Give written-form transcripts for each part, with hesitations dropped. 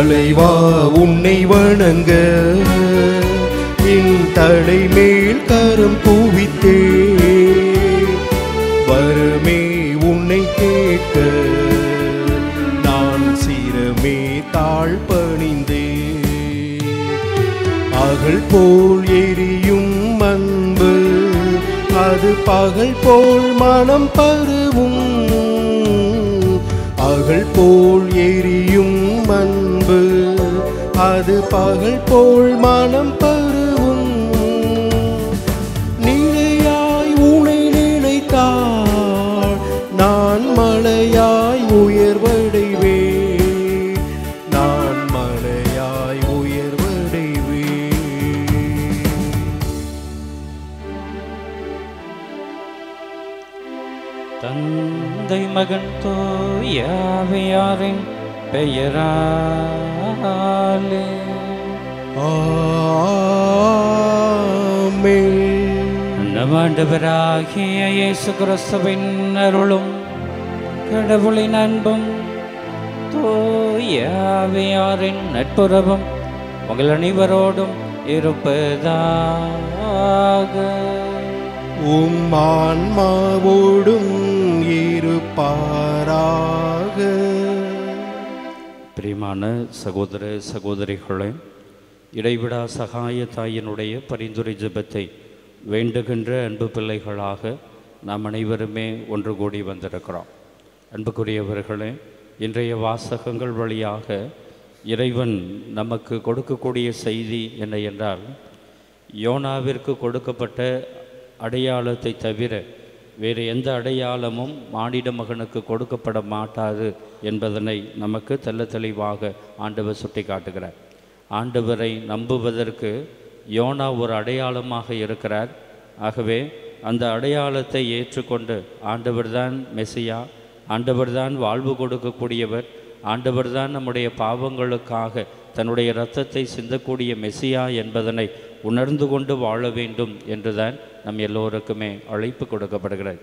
தலைவா உன்னை வணங்க என் தலை மேல் கரம் குவித்தே வரமே உன்னை கேட்க நான் சிரமே தாழ் பணிந்தே அகல் போல் எரியும் அன்பு அது பகல் போல் மனம் பருவும் அகல் போல் எரியும் அன்பு அது பகல் போல் மனம் பருவும் நிலையாய் உனை நினைத்தால் நான் மலையாய் உயர்வடைவே நான் மலையாய் உயர்வடைவே தந்தை மகன் தூய ஆவியாரின் பெயராலே ஆமென். நம் ஆண்டவராகிய இயேசு கிறிஸ்துவின் அருளும் கடவுளின் அன்பும் தூய ஆவியாரின் நட்புறவும் உங்கள் அனைவரோடும் இருப்பதாக. உம் ஆன்மாவோடும் இருப்பாராக. பிரியமான சகோதர சகோதரிகளே, இடைவிடா சகாய தாயினுடைய பரிந்துரை ஜெபத்தை வேண்டுகின்ற அன்பு பிள்ளைகளாக நாம் அனைவருமே ஒன்று கூடி வந்திருக்கிறோம். அன்புக்குரியவர்களே, இன்றைய வாசகங்கள் வழியாக இறைவன் நமக்கு கொடுக்கக்கூடிய செய்தி என்ன என்றால், யோனாவிற்கு கொடுக்கப்பட்ட அடையாளத்தை தவிர வேறு எந்த அடையாளமும் மானிட மகனுக்கு கொடுக்கப்பட மாட்டாது என்பதனை நமக்கு தெள்ள தெளிவாக ஆண்டவர் சுட்டி காட்டுகிறார். ஆண்டவரை நம்புவதற்கு யோனா ஒரு அடையாளமாக இருக்கிறார். ஆகவே அந்த அடையாளத்தை ஏற்றுக்கொண்டு ஆண்டவர்தான் மெசியா, ஆண்டவர்தான் வாழ்வு கொடுக்கக்கூடியவர், ஆண்டவர்தான் நம்முடைய பாவங்களுக்காக தன்னுடைய இரத்தத்தை சிந்தக்கூடிய மெசியா என்பதனை உணர்ந்து கொண்டு வாழ வேண்டும் என்றுதான் நம் எல்லோருக்குமே அழைப்பு கொடுக்கப்படுகிறது.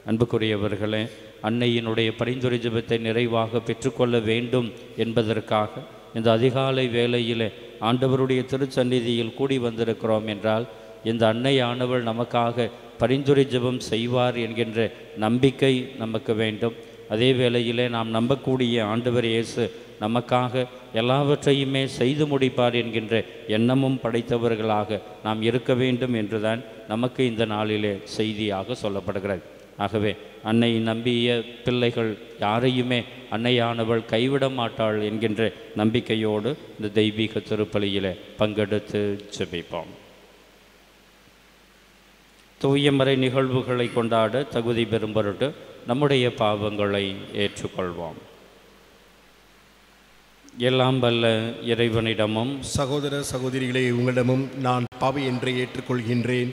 அன்புக்குரியவர்களே, அன்னையினுடைய பரிந்துரை ஜெபத்தை நிறைவாக பெற்றுக்கொள்ள வேண்டும் என்பதற்காக இந்த அதிகாலை வேளையிலே ஆண்டவருடைய திருச்சந்நிதியில் கூடி வந்திருக்கிறோம் என்றால், இந்த அன்னையானவள் நமக்காக பரிந்துரை ஜெபம் செய்வார் என்கின்ற நம்பிக்கை நமக்கு வேண்டும். அதே வேளையிலே நாம் நம்பக்கூடிய ஆண்டவர் இயேசு நமக்காக எல்லாவற்றையுமே செய்து முடிப்பார் என்கின்ற எண்ணமும் படைத்தவர்களாக நாம் இருக்க வேண்டும் என்றுதான் நமக்கு இந்த நாளிலே செய்தியாக சொல்லப்படுகிறது. ஆகவே அன்னை நம்பிய பிள்ளைகள் யாரையுமே அன்னையானவள் கைவிட மாட்டாள் என்கின்ற நம்பிக்கையோடு இந்த தெய்வீக திருப்பலியிலே பங்கெடுத்து ஜெபிப்போம். தூயமறை நிகழ்வுகளை கொண்டாட தகுதி பெறும் பொருட்டு நம்முடைய பாவங்களை ஏற்றுக்கொள்வோம். எல்லாம் வல்ல இறைவனிடமும் சகோதர சகோதரிகளே, உங்களிடமும் நான் பாவி என்று ஏற்றுக்கொள்கின்றேன்.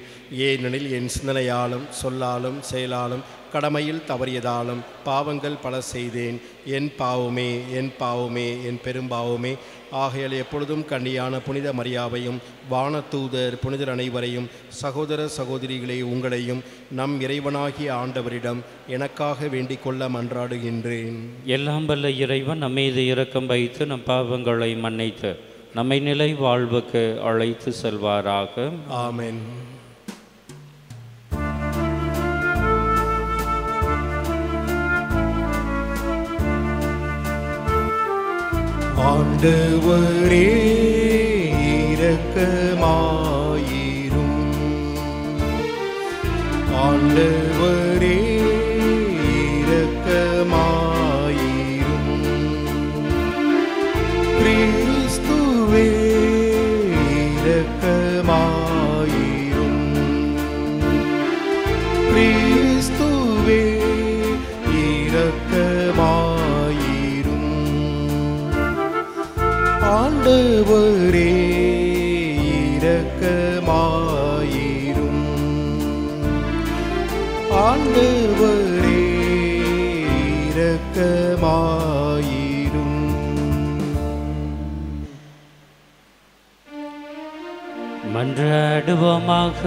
ஏனெனில் என் சிந்தனையாலும் சொல்லாலும் செயலாலும் கடமையில் தவறியதாலும் பாவங்கள் பல செய்தேன். என் பாவமே என் பாவமே என் பெரும்பாவமே. ஆகையால் எப்பொழுதும் கன்னியான புனித மரியாவையும் வானதூதர் புனிதர் அனைவரையும் சகோதர சகோதரிகளே உங்களையும் நம் இறைவனாகிய ஆண்டவரிடம் எனக்காக வேண்டிக் கொள்ள மன்றாடுகின்றேன். எல்லாம் வல்ல இறைவன் நம்மீது இரக்கம் வைத்து நம் பாவங்களை மன்னித்து நம்மை நிலை வாழ்வுக்கு அழைத்து செல்வாராக. ஆமென். ஆண்டவரே இரக்கமாயிரும். ஆண்டவரே இரக்கமாயிரும். கிறிஸ்துவே இரக்கமாயிரும். கிறிஸ்துவே இரக்கமாயிரும். ஆண்டவரே இரக்கமாயிரும். ஆண்டவரே இரக்கமாயிரும். மன்றாடுவோமாக.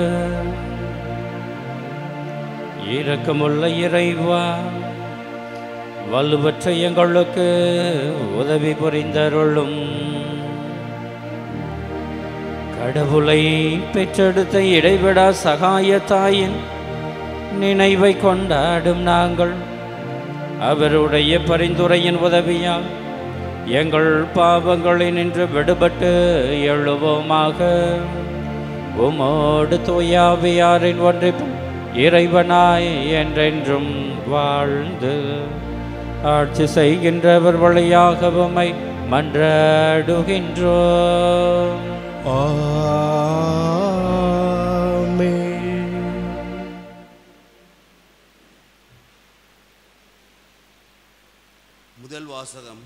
இரக்கமுள்ள இறைவா, வலுவற்ற எங்களுக்கு உதவி புரிந்தருளும். கடவுளை பெற்றெடுத்த இடைவிடா சகாய தாயின் நினைவை கொண்டாடும் நாங்கள் அவருடைய பரிந்துரையின் உதவியால் எங்கள் பாவங்களில் நின்று விடுபட்டு எழுவோமாக. உமோடு தூயாவியாரின் ஒன்றிப்பும் இறைவனாய் என்றென்றும் வாழ்ந்து ஆட்சி செய்கின்றவர் வழியாக உம்மை மன்றாடுகின்றோம். ஆமென். முதல் வாசகம்.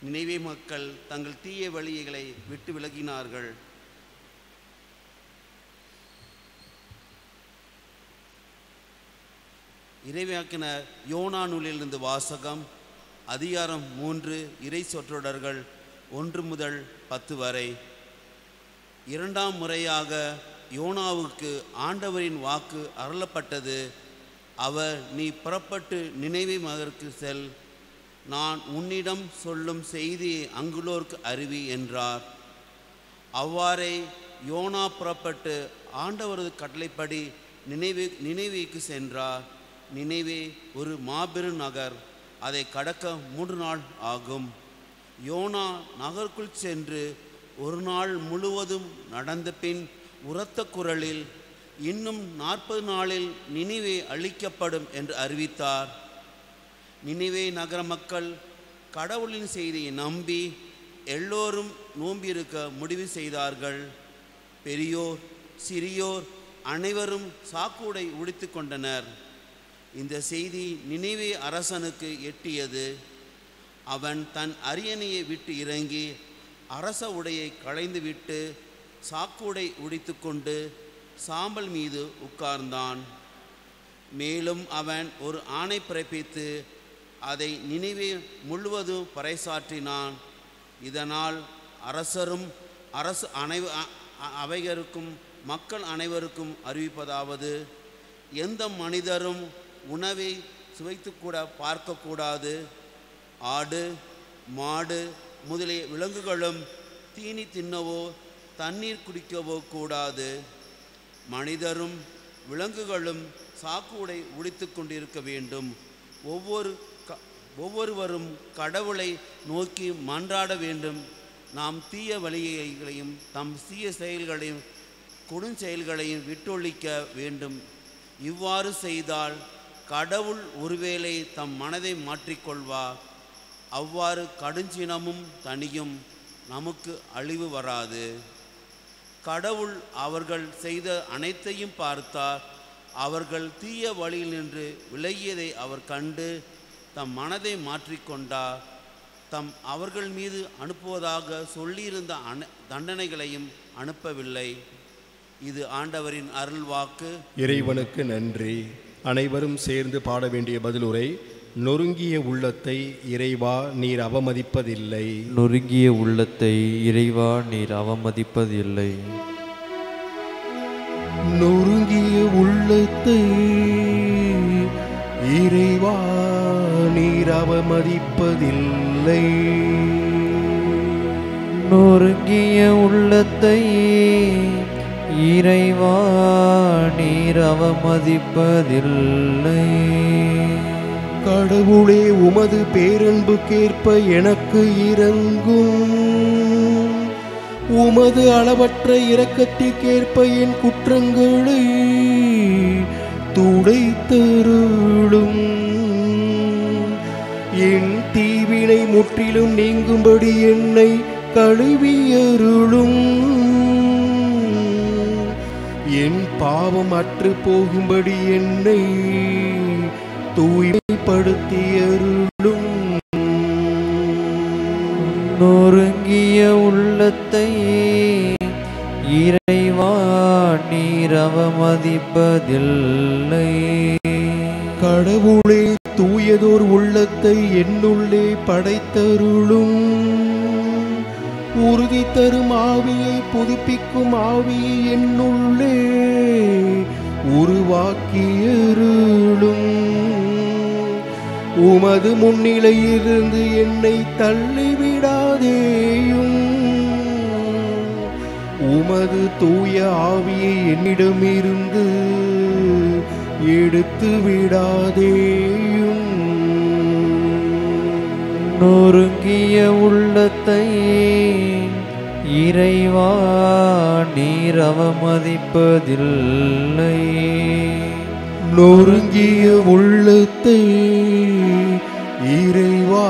நினைவே மக்கள் தங்கள் தீய வழிகளை விட்டு விலகினார்கள். இறைவாக்கினர் யோனா நூலிலிருந்து வாசகம். அதிகாரம் 3, இறை சொற்றொடர்கள் 1 முதல் 10 வரை. இரண்டாம் முறையாக யோனாவுக்கு ஆண்டவரின் வாக்கு அருளப்பட்டது. அவர், நீ புறப்பட்டு நினைவே நகருக்கு செல், நான் உன்னிடம் சொல்லும் செய்தியை அங்குள்ளோருக்கு அறிவி என்றார். அவ்வாறே யோனா புறப்பட்டு ஆண்டவரது கட்டளைப்படி நினைவேக்கு சென்றார். நினைவே ஒரு மாபெரும் நகர், அதை கடக்க 3 நாள் ஆகும். யோனா நகருக்குள் சென்று ஒரு நாள் முழுவதும் நடந்த பின் உரத்த குரலில், இன்னும் 40 நாளில் நினைவே அழிக்கப்படும் என்று அறிவித்தார். நினைவே நகர மக்கள் கடவுளின் செய்தியை நம்பி எல்லோரும் நோம்பியிருக்க முடிவு செய்தார்கள். பெரியோர் சிறியோர் அனைவரும் சாக்குடை உடுத்தி கொண்டனர். இந்த செய்தி நினைவே அரசனுக்கு எட்டியது. அவன் தன் அரியணையை விட்டு இறங்கி அரச உடையை களைந்துவிட்டு சாக்குடை உடித்து கொண்டு சாம்பல் மீது உட்கார்ந்தான். மேலும் அவன் ஒரு ஆணை பிறப்பித்து அதை நினைவே முழுவதும் பறைசாற்றினான். இதனால் அரசரும் அரசு அவையருக்கும் மக்கள் அனைவருக்கும் அறிவிப்பதாவது, எந்த மனிதரும் உணவை சுவைத்து கூட பார்க்கக்கூடாது. ஆடு மாடு முதலிய விலங்குகளும் தீனி தின்னவோ தண்ணீர் குடிக்கவோ கூடாது. மனிதரும் விலங்குகளும் சாக்குடை உடித்து கொண்டிருக்க வேண்டும். ஒவ்வொருவரும் கடவுளை நோக்கி மன்றாட வேண்டும். நாம் தீய வழிகளையும் தம் தீய செயல்களையும் கொடுஞ்செயல்களையும் விட்டொழிக்க வேண்டும். இவ்வாறு செய்தால் கடவுள் ஒருவேளை தம் மனதை மாற்றிக்கொள்வார். அவ்வாறு கடுஞ்சினமும் தனியும், நமக்கு அழிவு வராது. கடவுள் அவர்கள் செய்த அனைத்தையும் பார்த்தார். அவர்கள் தீய வழியில் நின்று விலகியதை அவர் கண்டு தம் மனதை மாற்றிக்கொண்டார். அவர்கள் மீது அனுப்புவதாக சொல்லியிருந்த தண்டனைகளையும் அனுப்பவில்லை. இது ஆண்டவரின் அருள்வாக்கு. இறைவனுக்கு நன்றி. அனைவரும் சேர்ந்து பாட வேண்டிய பதிலுரை. நொறுங்கிய உள்ளத்தை இறைவா நீர் அவமதிப்பதில்லை. நொறுங்கிய உள்ளத்தை இறைவா நீர் அவமதிப்பதில்லை. நொறுங்கிய உள்ளத்தை இறைவா நீர் அவமதிப்பதில்லை. நொறுங்கிய உள்ளத்தை இறைவா நீர் அவமதிப்பதில்லை. கடவுளே, உமது பேரன்புக்கேற்ப எனக்கு இரங்கும். உமது அளவற்ற இரக்கத்திற்கேற்ப என் குற்றங்களை துடைத்தருளும். என் தீவினை முற்றிலும் நீங்கும்படி என்னை கழுவியருளும். என் பாவம் அற்று போகும்படி என்னை தூய்மைப்படுத்தியருளும். நொறுங்கிய உள்ளத்தை இறைவா நீர் அவமதிப்பதில்லை. கடவுளே, தூயதோர் உள்ளத்தை என்னுள்ளே படைத்தருளும். உறுதி தரும் ஆவியை புதுப்பிக்கும் ஆவியை என்னுள்ளே உருவாக்கியருளும். உமது முன்னிலையிலிருந்து என்னை தள்ளிவிடாதேயும். உமது தூய ஆவியை என்னிடமிருந்து எடுத்து விடாதேயும். நொறுங்கிய உள்ளத்தை இறைவா நீர் அவமதிப்பதில்லை. நொறுங்கிய உள்ளத்தை இறைவா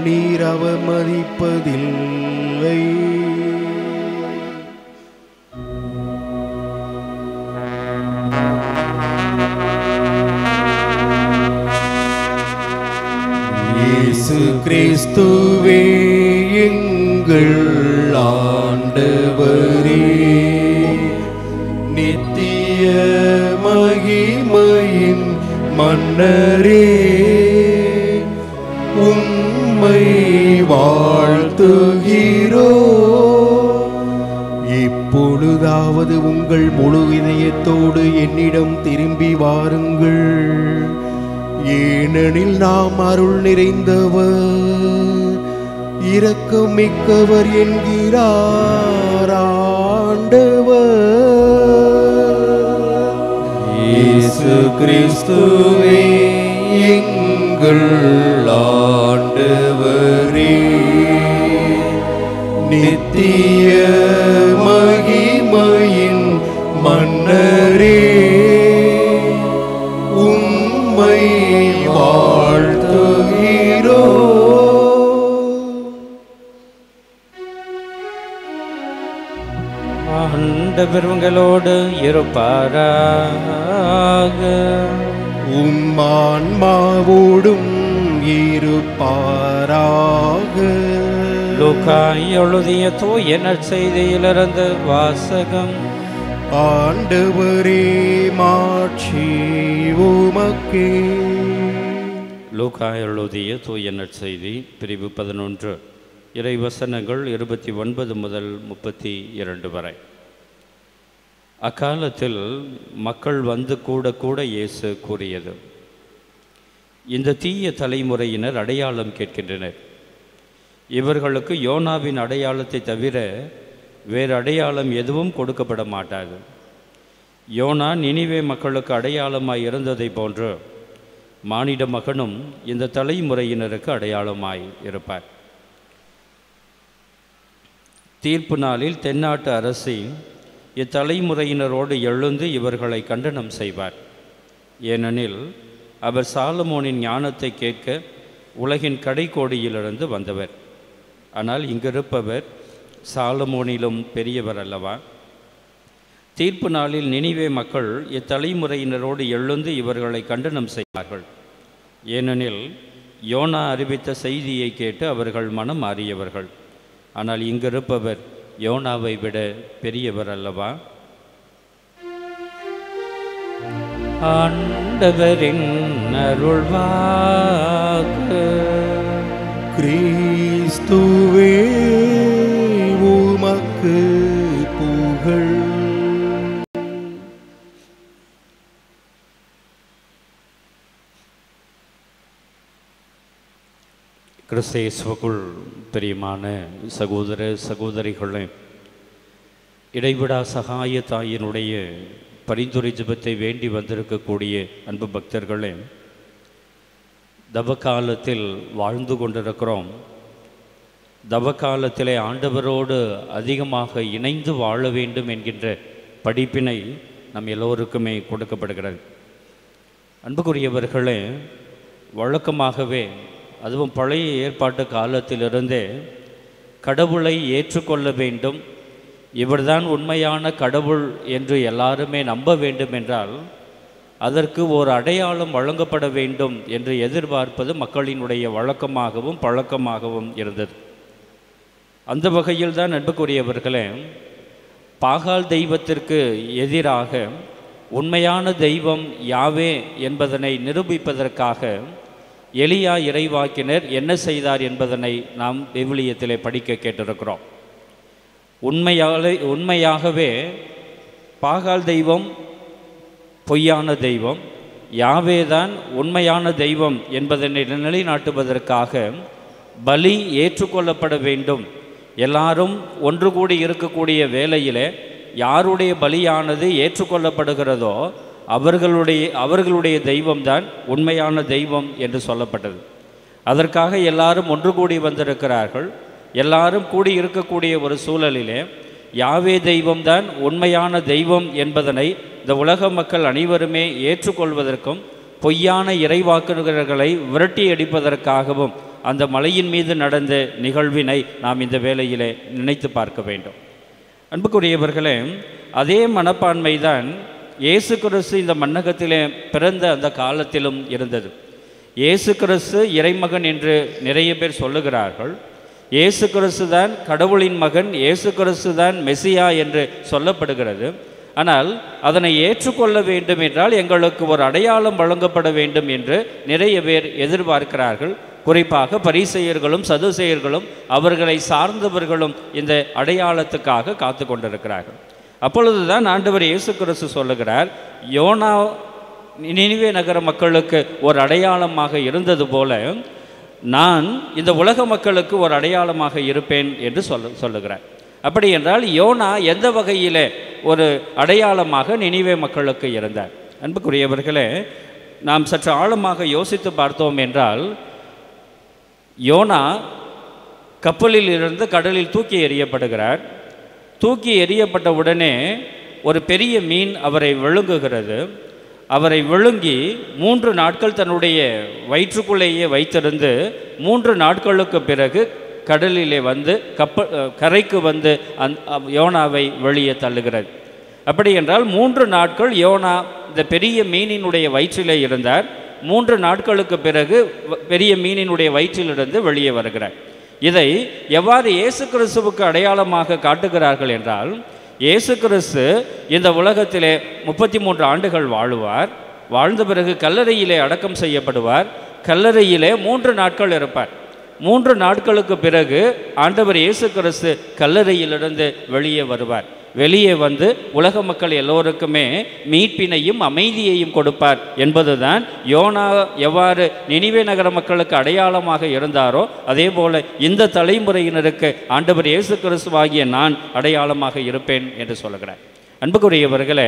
நீர் அவமதிப்பதில்லை. இயேசு கிறிஸ்துவே எங்கள் ஆண்டவரே, நித்திய மகிமையின் மன்னரே, உம்மை வாழ்த்துகிறோ. இப்பொழுதாவது உங்கள் முழு இதயத்தோடு என்னிடம் திரும்பி வாருங்கள். ஏனெனில் நாம் அருள் நிறைந்தவர், இரக்கம் மிக்கவர் என்கிறார் ஆண்டவர். இயேசு கிறிஸ்துவே எங்கள் ஆண்டவரே, நித்திய மகிமையின் மன்னரே, உம்மை வாழ்த்துகிறோ. ஆண்டவர் உங்களோடு இருப்பாராக. உம்மான்மாவோடும் இருப்பாராக. லூக்கா எழுதிய தூய நற்செய்தியிலிருந்து வாசகம். ஆண்டவரே மாட்சி உமக்கே. லூக்கா எழுதிய தூய நற்செய்தி பிரிவு 11 இறைவசனங்கள் 29 முதல் 32 வரை. அக்காலத்தில் மக்கள் வந்து கூட கூட இயேசு கூறியது, இந்த தீய தலைமுறையினர் அடையாளம் கேட்கின்றனர். இவர்களுக்கு யோனாவின் அடையாளத்தை தவிர வேறு அடையாளம் எதுவும் கொடுக்கப்பட மாட்டாது. யோனா நினிவே மக்களுக்கு அடையாளமாய் இருந்ததை போன்று மானிட மகனும் இந்த தலைமுறையினருக்கு அடையாளமாய் இருப்பார். தீர்ப்பு நாளில் தென்னாட்டு அரசி இத்தலைமுறையினரோடு எழுந்து இவர்களை கண்டனம் செய்வார். ஏனெனில் அவர் சாலமோனின் ஞானத்தை கேட்க உலகின் கடைக்கோடியிலிருந்து வந்தவர். ஆனால் இங்கிருப்பவர் சாலமோனிலும் பெரியவர் அல்லவா? தீர்ப்பு நாளில் நினிவே மக்கள் இத்தலைமுறையினரோடு எழுந்து இவர்களை கண்டனம் செய்வார்கள். ஏனெனில் யோனா அறிவித்த செய்தியை கேட்டு அவர்கள் மனம் மாறியவர்கள். ஆனால் இங்கிருப்பவர் யோனாவை விட பெரியவர் அல்லவா? ஆண்டவரின் அருள்வாக்கு. கிறிஸ்துவே உமக்கு புகழ். கிறிஸ்தேசுவுக்குள் பிரியமான சகோதர சகோதரிகளே, இடைவிடா சகாய தாயினுடைய பரிந்துரை ஜெபத்தை வேண்டி வந்திருக்கக்கூடிய அன்பு பக்தர்களே, தவக்காலத்தில் வாழ்ந்து கொண்டிருக்கிறோம். தவக்காலத்திலே ஆண்டவரோடு அதிகமாக இணைந்து வாழ வேண்டும் என்கின்ற படிப்பினை நம் எல்லோருக்குமே கொடுக்கப்படுகிறது. அன்புக்குரியவர்களே, வழக்கமாகவே அதுவும் பழைய ஏற்பாட்டு காலத்திலிருந்தே கடவுளை ஏற்றுக்கொள்ள வேண்டும், இவர்தான் உண்மையான கடவுள் என்று எல்லாருமே நம்ப வேண்டும் என்றால் அதற்கு ஒரு அடையாளம் வழங்கப்பட வேண்டும் என்று எதிர்பார்ப்பது மக்களினுடைய வழக்கமாகவும் பழக்கமாகவும் இருந்தது. அந்த வகையில் தான் அன்புக்குரியவர்களே, பாகால் தெய்வத்திற்கு எதிராக உண்மையான தெய்வம் யாவே என்பதனை நிரூபிப்பதற்காக எலியா இறைவாக்கினர் என்ன செய்தார் என்பதனை நாம் விவிலியத்திலே படிக்க கேட்டிருக்கிறோம். உண்மையாகவே பாகால் தெய்வம் பொய்யான தெய்வம், யாவேதான் உண்மையான தெய்வம் என்பதனை நிலைநாட்டுவதற்காக பலி ஏற்றுக்கொள்ளப்பட வேண்டும். எல்லாரும் ஒன்று கூடி இருக்கக்கூடிய வேளையிலே யாருடைய பலியானது ஏற்றுக்கொள்ளப்படுகிறதோ அவர்களுடைய தெய்வம்தான் உண்மையான தெய்வம் என்று சொல்லப்பட்டது. அதற்காக எல்லாரும் ஒன்று கூடி வந்திருக்கிறார்கள். எல்லாரும் கூடி இருக்கக்கூடிய ஒரு சூழலிலே யாவே தெய்வம்தான் உண்மையான தெய்வம் என்பதனை இந்த உலக மக்கள் அனைவருமே ஏற்றுக்கொள்வதற்கும் பொய்யான இறைவாக்குனர்களை விரட்டி அடிப்பதற்காகவும் அந்த மலையின் மீது நடந்த நிகழ்வினை நாம் இந்த வேளையிலே நினைத்து பார்க்க வேண்டும். அன்புக்குரியவர்களே, அதே மனப்பான்மை தான் இயேசு கிறிஸ்து இந்த மண்ணகத்திலே பிறந்த அந்த காலத்திலும் இருந்தது. இயேசு கிறிஸ்து இறைமகன் என்று நிறைய பேர் சொல்லுகிறார்கள். இயேசு கிறிஸ்து தான் கடவுளின் மகன், இயேசு கிறிஸ்து தான் மெசியா என்று சொல்லப்படுகிறது. ஆனால் அதனை ஏற்றுக்கொள்ள வேண்டும் என்றால் எங்களுக்கு ஒரு அடையாளம் வழங்கப்பட வேண்டும் என்று நிறைய பேர் எதிர்பார்க்கிறார்கள். குறிப்பாக பரிசேயர்களும் சதுசேயர்களும் அவர்களை சார்ந்தவர்களும் இந்த அடையாளத்துக்காக காத்து கொண்டிருக்கிறார்கள். அப்பொழுதுதான் ஆண்டவர் இயேசு கிறிஸ்து சொல்லுகிறார், யோனா நினிவே நகர மக்களுக்கு ஒரு அடையாளமாக இருந்தது போல நான் இந்த உலக மக்களுக்கு ஒரு அடையாளமாக இருப்பேன் என்று சொல்லுகிறார். அப்படி என்றால் யோனா எந்த வகையில் ஒரு அடையாளமாக நினிவே மக்களுக்கு இருந்தார்? அன்புக்குரியவர்களே, நாம் சற்று ஆழமாக யோசித்து பார்த்தோம் என்றால், யோனா கப்பலில் இருந்து கடலில் தூக்கி எறியப்படுகிறார். தூக்கி எறியப்பட்ட உடனே ஒரு பெரிய மீன் அவரை விழுங்குகிறது. அவரை விழுங்கி 3 நாட்கள் தன்னுடைய வயிற்றுக்குள்ளேயே வைத்திருந்து 3 நாட்களுக்கு பிறகு கடலிலே வந்து கரைக்கு வந்து யோனாவை வெளியே தள்ளுகிறது. அப்படி என்றால் 3 நாட்கள் யோனா இந்த பெரிய மீனினுடைய வயிற்றிலே இருந்தார். 3 நாட்களுக்கு பிறகு பெரிய மீனினுடைய வயிற்றிலிருந்து வெளியே வருகிறார். இதை எவ்வாறு இயேசு கிறிஸ்துவுக்கு அடையாளமாக காட்டுகிறார்கள் என்றால், இயேசு கிறிஸ்து இந்த உலகத்திலே 33 ஆண்டுகள் வாழுவார். வாழ்ந்த பிறகு கல்லறையிலே அடக்கம் செய்யப்படுவார். கல்லறையிலே 3 நாட்கள் இருப்பார். 3 நாட்களுக்கு பிறகு ஆண்டவர் இயேசு கிறிஸ்து கல்லறையிலிருந்து வெளியே வருவார். வெளியே வந்து உலக மக்கள் எல்லோருக்குமே மீட்பினையும் அமைதியையும் கொடுப்பார் என்பதுதான் யோனா எவ்வாறு நினிவே நகர மக்களுக்கு அடையாளமாக இருந்தாரோ அதே போல இந்த தலைமுறையினருக்கு ஆண்டவர் இயேசு கிறிஸ்துவாகிய நான் அடையாளமாக இருப்பேன் என்று சொல்லுகிறார். அன்புக்குரியவர்களே,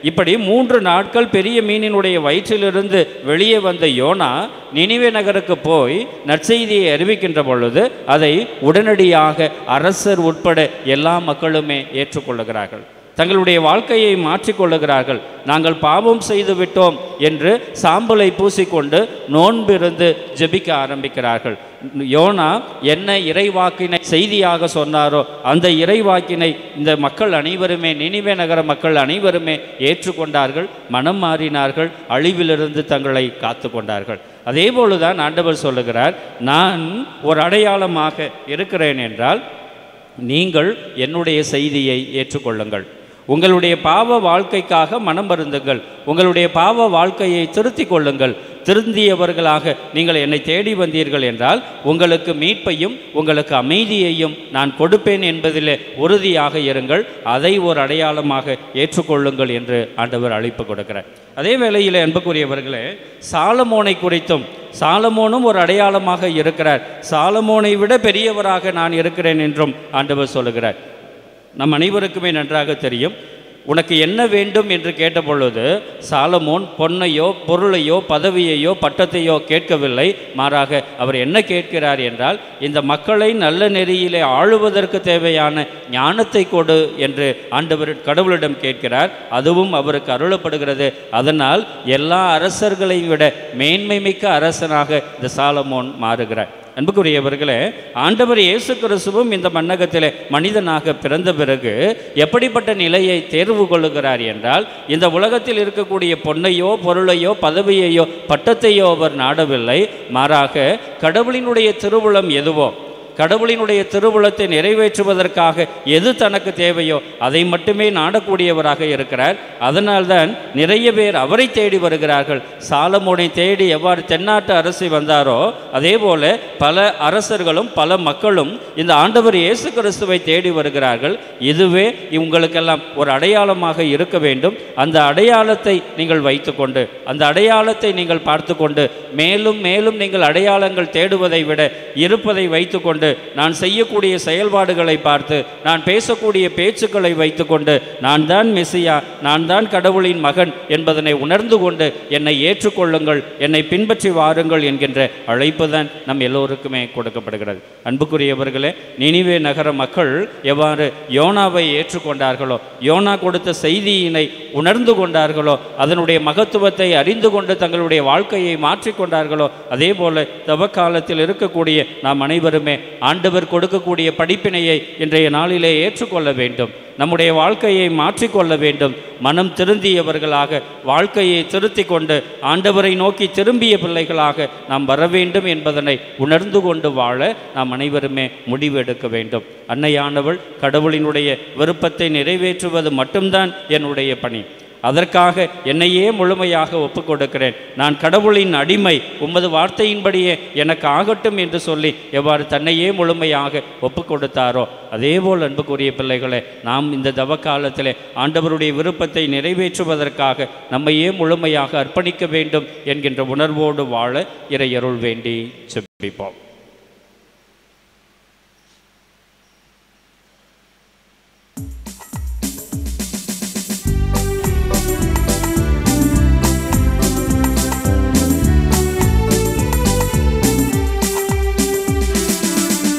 இப்படி 3 நாட்கள் பெரிய மீனினுடைய வயிற்றிலிருந்து வெளியே வந்த யோனா நினிவே நகருக்கு போய் நற்செய்தியை அறிவிக்கின்ற பொழுது அதை உடனடியாக அரசர் உட்பட எல்லா மக்களுமே ஏற்றுக்கொள்ளுகிறார்கள். தங்களுடைய வாழ்க்கையை மாற்றிக்கொள்ளுகிறார்கள். நாங்கள் பாவம் செய்து விட்டோம் என்று சாம்பலை பூசிக்கொண்டு நோன்பிருந்து ஜெபிக்க ஆரம்பிக்கிறார்கள். யோனா என்ன இறைவாக்கினை செய்தியாக சொன்னாரோ அந்த இறைவாக்கினை இந்த மக்கள் அனைவருமே, நினிவே நகர மக்கள் அனைவருமே ஏற்றுக்கொண்டார்கள், மனம் மாறினார்கள், அழிவிலிருந்து தங்களை காத்து கொண்டார்கள். அதே போலதான் ஆண்டவர் சொல்லுகிறார், நான் ஒரு அடையாளமாக இருக்கிறேன் என்றால் நீங்கள் என்னுடைய செய்தியை ஏற்றுக்கொள்ளுங்கள். உங்களுடைய பாவ வாழ்க்கைக்காக மனம் வருந்துங்கள். உங்களுடைய பாவ வாழ்க்கையை திருத்திக் கொள்ளுங்கள். திருந்தியவர்களாக நீங்கள் என்னை தேடி வந்தீர்கள் என்றால் உங்களுக்கு மீட்பையும் உங்களுக்கு அமைதியையும் நான் கொடுப்பேன் என்பதில் உறுதியாக இருங்கள். அதை ஒரு அடையாளமாக ஏற்றுக்கொள்ளுங்கள் என்று ஆண்டவர் அழைப்பு கொடுக்கிறார். அதே வேளையில் அன்புக்குரியவர்களே, சாலமோனை குறித்தும் சாலமோனும் ஒரு அடையாளமாக இருக்கிறார். சாலமோனை விட பெரியவராக நான் இருக்கிறேன் என்றும் ஆண்டவர் சொல்லுகிறார். நம் அனைவருக்குமே நன்றாக தெரியும், உனக்கு என்ன வேண்டும் என்று கேட்டபொழுது சாலமோன் பொன்னையோ பொருளையோ பதவியையோ பட்டத்தையோ கேட்கவில்லை. மாறாக அவர் என்ன கேட்கிறார் என்றால், இந்த மக்களை நல்ல நெறியிலே ஆளுவதற்கு தேவையான ஞானத்தை கொடு என்று ஆண்டவர் கடவுளிடம் கேட்கிறார். அதுவும் அவருக்கு அருளப்படுகிறது. அதனால் எல்லா அரசர்களை விட மேன்மை மிக்க அரசனாக இந்த சாலமோன் மாறுகிறார். அன்புக்குரியவர்களே, ஆண்டவர் இயேசு கிறிஸ்துவும் இந்த மண்ணகத்திலே மனிதனாக பிறந்த பிறகு எப்படிப்பட்ட நிலையை தேர்வு கொள்ளுகிறார் என்றால், இந்த உலகத்தில் இருக்கக்கூடிய பொன்னையோ பொருளையோ பதவியையோ பட்டத்தையோ அவர் நாடவில்லை. மாறாக கடவுளினுடைய திருவுளம் எதுவோ, கடவுளினுடைய திருவுளத்தை நிறைவேற்றுவதற்காக எது தனக்கு தேவையோ அதை மட்டுமே நாடக்கூடியவராக இருக்கிறார். அதனால்தான் நிறைய பேர் அவரை தேடி வருகிறார்கள். சாலமோனை தேடி எவ்வாறு தென்னாட்டு அரசி வந்தாரோ அதே போல பல அரசர்களும் பல மக்களும் இந்த ஆண்டவர் இயேசு கிறிஸ்துவை தேடி வருகிறார்கள். இதுவே இவங்களுக்கெல்லாம் ஒரு அடையாளமாக இருக்க வேண்டும். அந்த அடையாளத்தை நீங்கள் வைத்துக்கொண்டு, அந்த அடையாளத்தை நீங்கள் பார்த்து கொண்டு, மேலும் மேலும் நீங்கள் அடையாளங்கள் தேடுவதை விட இருப்பதை வைத்துக்கொண்டு, நான் செய்யக்கூடிய செயல்பாடுகளை பார்த்து, நான் பேசக்கூடிய பேச்சுக்களை வைத்துக்கொண்டு, நான் தான் மெசியா, நான் தான் கடவுளின் மகன் என்பதனை உணர்ந்து கொண்டு என்னை ஏற்றுக்கொள்ளுங்கள், என்னை பின்பற்றி வாருங்கள் என்கின்ற அழைப்பு தான் நம் எல்லோருக்குமே கொடுக்கப்படுகிறது. அன்புக்குரியவர்களே, நினிவே நகர மக்கள் எவ்வாறு யோனாவை ஏற்றுக்கொண்டார்களோ, யோனா கொடுத்த செய்தியினை உணர்ந்து கொண்டார்களோ, அதனுடைய மகத்துவத்தை அறிந்து கொண்டு தங்களுடைய வாழ்க்கையை மாற்றிக்கொண்டார்களோ, அதே போல தவக்காலத்தில் இருக்கக்கூடிய நாம் அனைவருமே ஆண்டவர் கொடுக்கக்கூடிய படிப்பினையை இன்றைய நாளிலே ஏற்றுக்கொள்ள வேண்டும். நம்முடைய வாழ்க்கையை மாற்றிக்கொள்ள வேண்டும். மனம் திருந்தியவர்களாக, வாழ்க்கையை திருத்தி கொண்டு ஆண்டவரை நோக்கி திரும்பிய பிள்ளைகளாக நாம் வர வேண்டும் என்பதனை உணர்ந்து கொண்டு வாழ நாம் அனைவருமே முடிவெடுக்க வேண்டும். அன்னையானவள் கடவுளினுடைய விருப்பத்தை நிறைவேற்றுவது மட்டும்தான் என்னுடைய பணி. அதற்காக என்னையே முழுமையாக ஒப்புக் கொடுக்கிறேன். நான் கடவுளின் அடிமை, உமது வார்த்தையின்படியே எனக்கு ஆகட்டும் என்று சொல்லி எவ்வாறு தன்னையே முழுமையாக ஒப்புக் கொடுத்தாரோ அதேபோல் அன்புக்குரிய பிள்ளைகளை நாம் இந்த தவக்காலத்திலே ஆண்டவருடைய விருப்பத்தை நிறைவேற்றுவதற்காக நம்மையே முழுமையாக அர்ப்பணிக்க வேண்டும் என்கின்ற உணர்வோடு வாழ இறையருள் வேண்டி செபிப்போம்.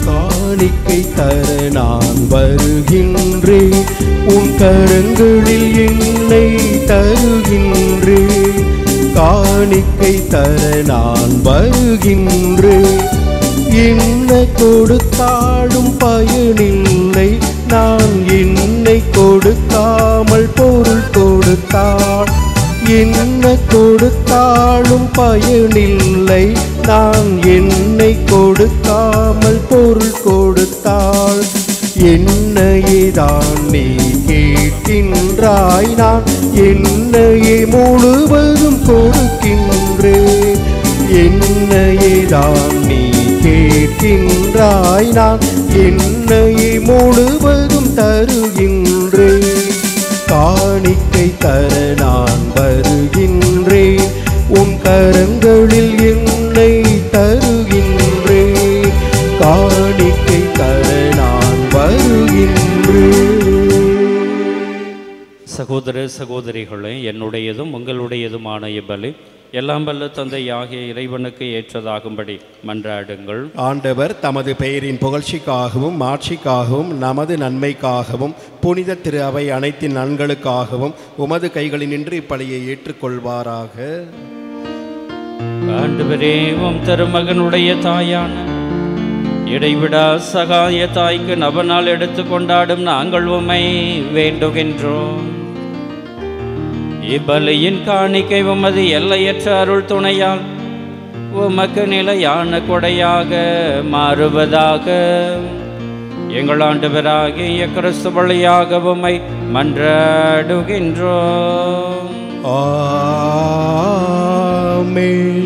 காணிக்கை தர நான் வருகின்றேன், உன் கரங்களில் என்னை தருகின்றேன். காணிக்கை தர நான் வருகின்றேன், என்ன கொடுத்தாலும் பயனில்லை. நான் என்னை கொடுக்காமல் பொருள் கொடுத்தாள், என்ன கொடுத்தாலும் பயனில்லை. நான் என்னை கொடுக்காமல் பொருள் கொடுத்தாள். என்னையே தான் நீ கேட்கின்றாய், நான் என்னையே முழுவதும் கொடுக்கின்றேன். என்னையே தான் நீ கேட்கின்றாய், நான் என்னையே முழுவதும் தருகின்றேன். காணிக்கை தர நான் வருகின்றேன், உன் கரங்களில் என்னை தருகின்றேன். காணிக்கை தர நான் வருகின்றேன். சகோதர சகோதரிகளே, என்னுடையதும் உங்களுடையதுமான இப்பலி எல்லாம் வல்ல தந்தையாகிய இறைவனுக்கு ஏற்றதாகும்படி மன்றாடுங்கள். ஆண்டவர் தமது பெயரின் புகழ்ச்சிக்காகவும் மாட்சிக்காகவும் நமது நன்மைக்காகவும் புனித திரு அவை அனைத்தின் நன்களுக்காகவும் உமது கைகளினின்று இப்பலியை ஏற்றுக்கொள்வாராக. ஆண்டவரே, உம் திருமகனுடைய தாயான இடைவிடா சகாய தாய்க்கு நவநாள் எடுத்து கொண்டாடும் நாங்கள் உம்மை வேண்டுகின்றோம். இப்பலியின் காணிக்கை உமது எல்லையற்ற அருள் துணையால் உமக்கு நிலையான கொடையாக மாறுவதாக. எங்கள் ஆண்டவராகிய கிறிஸ்து வழியாக உம்மை மன்றாடுகின்றோம். ஆமென்.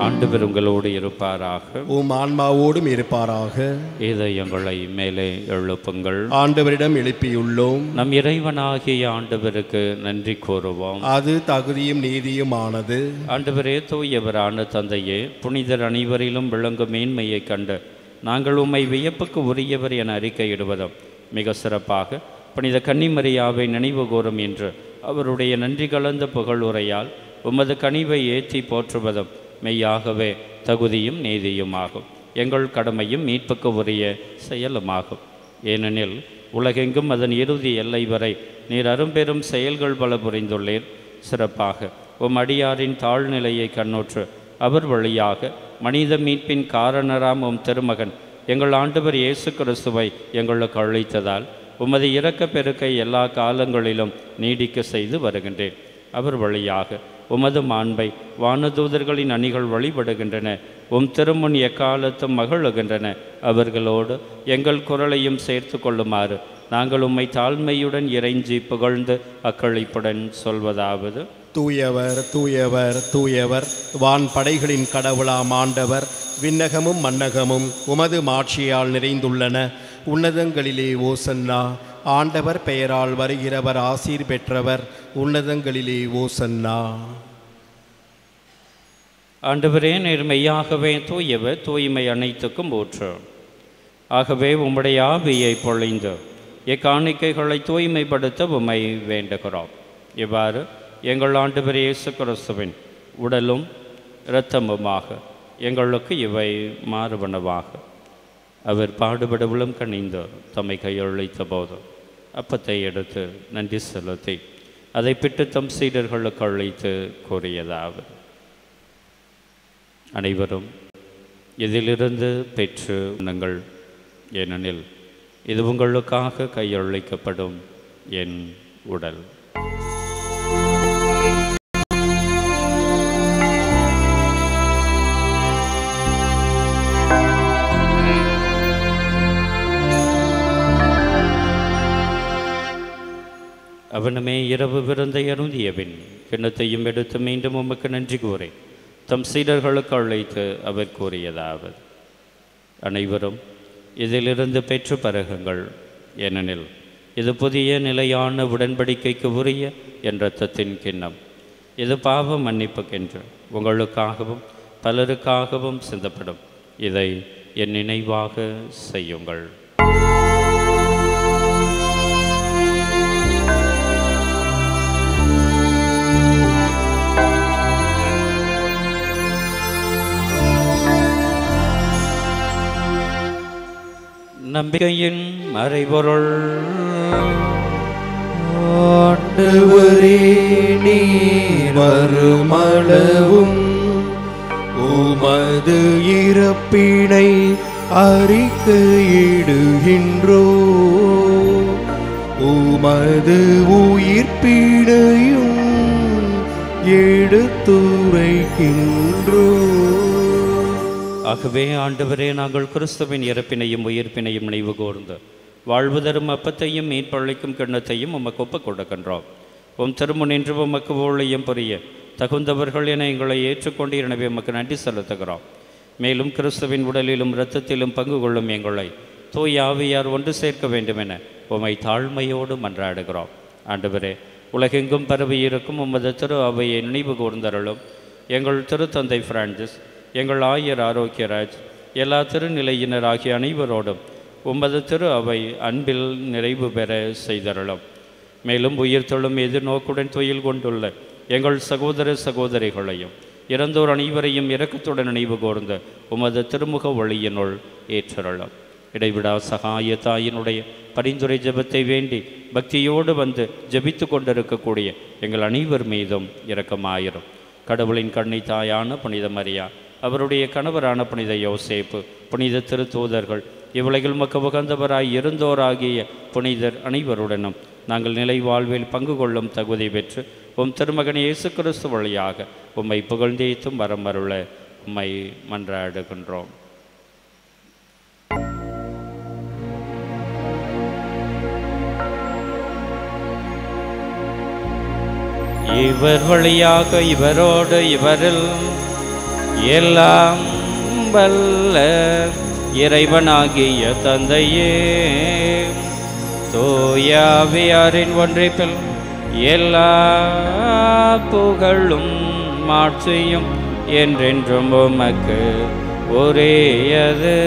ஆண்டவர் உங்களோடு இருப்பாராக, உம் ஆன்மாவோடும் இருப்பாராக. இதயங்களை மேலே எழுப்புங்கள். ஆண்டவரிடம் எழுப்பியுள்ளோம், நம் இறைவனாகிய ஆண்டவருக்கு நன்றி கூறுவோம். அது தகுதியும் நீதியுமானது. ஆண்டவரே, தூயவரான தந்தையே, புனிதர் அனைவரிலும் விளங்கும் மேன்மையை கண்டு நாங்கள் உம்மை வியப்புக்கு உரியவர் என அறிக்கையிடுவதும் மிக சிறப்பாக புனித கன்னிமரியாவை நினைவு கூறும் என்று அவருடைய நன்றி கலந்த புகழுரையால் உமது கனிவை ஏற்றி போற்றுவதும் மெய்யாகவே தகுதியும் நீதியுமாகும். எங்கள் கடமையும் மீட்புக்கு உரிய செயலுமாகும். ஏனெனில் உலகெங்கும் அதன் இறுதி எல்லை வரை நீர் அரும்பெரும் செயல்கள் பல புரிந்துள்ளீர். சிறப்பாக உம் அடியாரின் தாழ்நிலையை கண்ணோற்று அவர் வழியாக மனித மீட்பின் காரணராம் உம் திருமகன் எங்கள் ஆண்டவர் இயேசு கிறிஸ்துவை எங்களுக்கு அழைத்ததால் உமது இரக்க பெருக்கை எல்லா காலங்களிலும் நீடிக்க செய்து வருகின்றேன். அவர் வழியாக உமது மாண்பை வானதூதர்களின் அணிகள் வழிபடுகின்றன. உம் திருமுன் எக்காலத்தும் மகிழுகின்றன. அவர்களோடு எங்கள் குரலையும் சேர்த்து கொள்ளுமாறு நாங்கள் உம்மை தாழ்மையுடன் இறைஞ்சி புகழ்ந்து அக்களிப்புடன் சொல்வதாவது: தூயவர் தூயவர் தூயவர், வான் படைகளின் கடவுளாம் ஆண்டவர். விண்ணகமும் மன்னகமும் உமது மாட்சியால் நிறைந்துள்ளன. உன்னதங்களிலே ஓசன்னா. ஆண்டவர் பெயரால் வருகிறவர் ஆசீர் பெற்றவர். உன்னதங்களிலே ஓசன்னா. ஆண்டவரே, நீர் மெய்யாகவே தூயவர், தூய்மை அனைத்துக்கும் ஊற்று. ஆகவே உம்முடைய ஆவியை பொழிந்து இக்காணிக்கைகளை தூய்மைப்படுத்த உம்மை வேண்டுகிறோம். இவ்வாறு எங்கள் ஆண்டவர் இயேசு கிறிஸ்துவின் உடலும் இரத்தமுமாக எங்களுக்கு இவை மாறுபனவாக. அவர் பாடுபடவிலும் கணிந்து தம்மை கையளித்த போது அப்பத்தை எடுத்து நன்றி செலுத்தி அதை பிட்டு தம் சீடர்களுக்கு அளித்து கூறியதாவது: அனைவரும் இதிலிருந்து பெற்று உண்ணுங்கள், ஏனெனில் இது உங்களுக்காக கையளிக்கப்படும் என் உடல். அவனுமே இரவு விருந்தை அருந்தியபின் கிண்ணத்தையும் எடுத்து மீண்டும் உமக்கு நன்றி கூறி தம் சீடர்களுக்கு அழைத்து அவர் கூறியதாவது: அனைவரும் இதிலிருந்து பெற்று பருகுங்கள், ஏனெனில் இது புதிய நிலையான உடன்படிக்கைக்கு உரிய என் இரத்தத்தின் கிண்ணம். இது பாவ மன்னிப்புக்கென்று உங்களுக்காகவும் பலருக்காகவும் சிந்தப்படும். இதை என் நினைவாக செய்யுங்கள். நம்பிக்கையின் மறைபொருள். ஆண்டவரே, நீர் வருமளவும் உமது இறப்பினை அறிக்கையிடுகின்றோ, உமது உயிர்ப்பினையும் எடுத்துரைக்கின்றோ. ஆகவே ஆண்டவரே, நாங்கள் கிறிஸ்துவின் இறப்பினையும் உயிர்ப்பினையும் நினைவு கூர்ந்து வாழ்வு தரும் அப்பத்தையும் மீட்பளிக்கும் கிண்ணத்தையும் உமக்கு ஒப்புக் கொடுக்கின்றோம். உம் திருமுனின்று உமக்கு ஊழியம் புரிய தகுந்தவர்கள் என எங்களை ஏற்றுக்கொண்டு எனவே உமக்கு நன்றி செலுத்துகிறோம். மேலும் கிறிஸ்துவின் உடலிலும் இரத்தத்திலும் பங்கு கொள்ளும் எங்களை தூய் ஆவியார் ஒன்று சேர்க்க வேண்டுமென உம்மை தாழ்மையோடு மன்றாடுகிறோம். ஆண்டவரே, உலகெங்கும் பரவி இருக்கும் உமது திரு அவையை நினைவு கூர்ந்தருளும். எங்கள் திருத்தந்தை பிரான்சிஸ், எங்கள் ஆயர் ஆரோக்கியராஜ், எல்லா திருநிலையினர் ஆகிய அனைவரோடும் உமது திரு அவை அன்பில் நிறைவு பெற செய்தருளும். மேலும் உயிர்த்தெழும் எதிர்நோக்குடன் துயில் கொண்டுள்ள எங்கள் சகோதர சகோதரிகளையும் இறந்தோர் அனைவரையும் இரக்கத்துடன் நினைவு கூர்ந்து உமது திருமுக ஒளியினுள் ஏற்றருளும். இடைவிடா சகாய தாயினுடைய பரிந்துரை ஜெபத்தை வேண்டி பக்தியோடு வந்து ஜெபித்து கொண்டிருக்கக்கூடிய எங்கள் அனைவர் மீதும் இரக்கமாயிரும். கடவுளின் கண்ணை தாயான புனித மரியா, அவருடைய கணவரான புனித யோசேப்பு, புனித திருத்தூதர்கள், இவ்வுலகில் மக்க உகந்தவராய் இருந்தோராகிய புனிதர் அனைவருடனும் நாங்கள் நிலை வாழ்வில் பங்கு கொள்ளும் தகுதி பெற்று உம் திருமகன் இயேசு கிறிஸ்து வழியாக உம்மை புகழ்ந்தேத்தும் வரம் அருள உம்மை மன்றாடுகின்றோம். இவர் வழியாக இவரோடு இவரில் எல்லாம் வல்ல இறைவனாகிய தந்தையே, தூயாவியாரின் ஒன்றிப்பில் எல்லா புகழும் மாட்சியும் என்றென்றும் உமக்கு உரியது.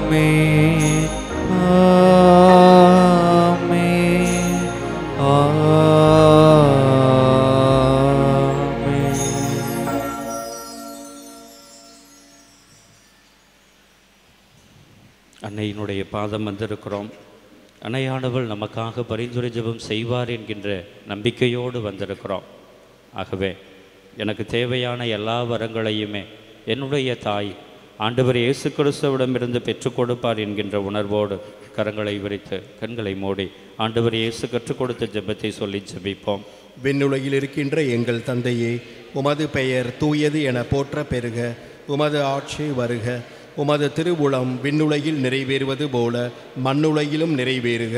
ஆமென், ஆமென், ஆமென். அன்னையினுடைய பாதம் வந்திருக்கிறோம். அன்னையானவள் நமக்காக பரிந்துரை ஜெபம் செய்வார் என்கின்ற நம்பிக்கையோடு வந்திருக்கிறோம். ஆகவே எனக்கு தேவையான எல்லா வரங்களையுமே என்னுடைய தாய் ஆண்டவர் இயேசு கிறிஸ்துவிடமிருந்து பெற்றுக் கொடுப்பார் என்கின்ற உணர்வோடு கரங்களை விரித்து கண்களை மூடி ஆண்டவர் இயேசு கற்றுக் கொடுத்த ஜெபத்தை சொல்லி ஜெபிப்போம். விண்ணுலகில் இருக்கின்ற எங்கள் தந்தையே, உமது பெயர் தூயது என போற்ற பெறுக. உமது ஆட்சி வருக. உமது திருவுளம் விண்ணுலகில் நிறைவேறுவது போல மண்ணுலகிலும் நிறைவேறுக.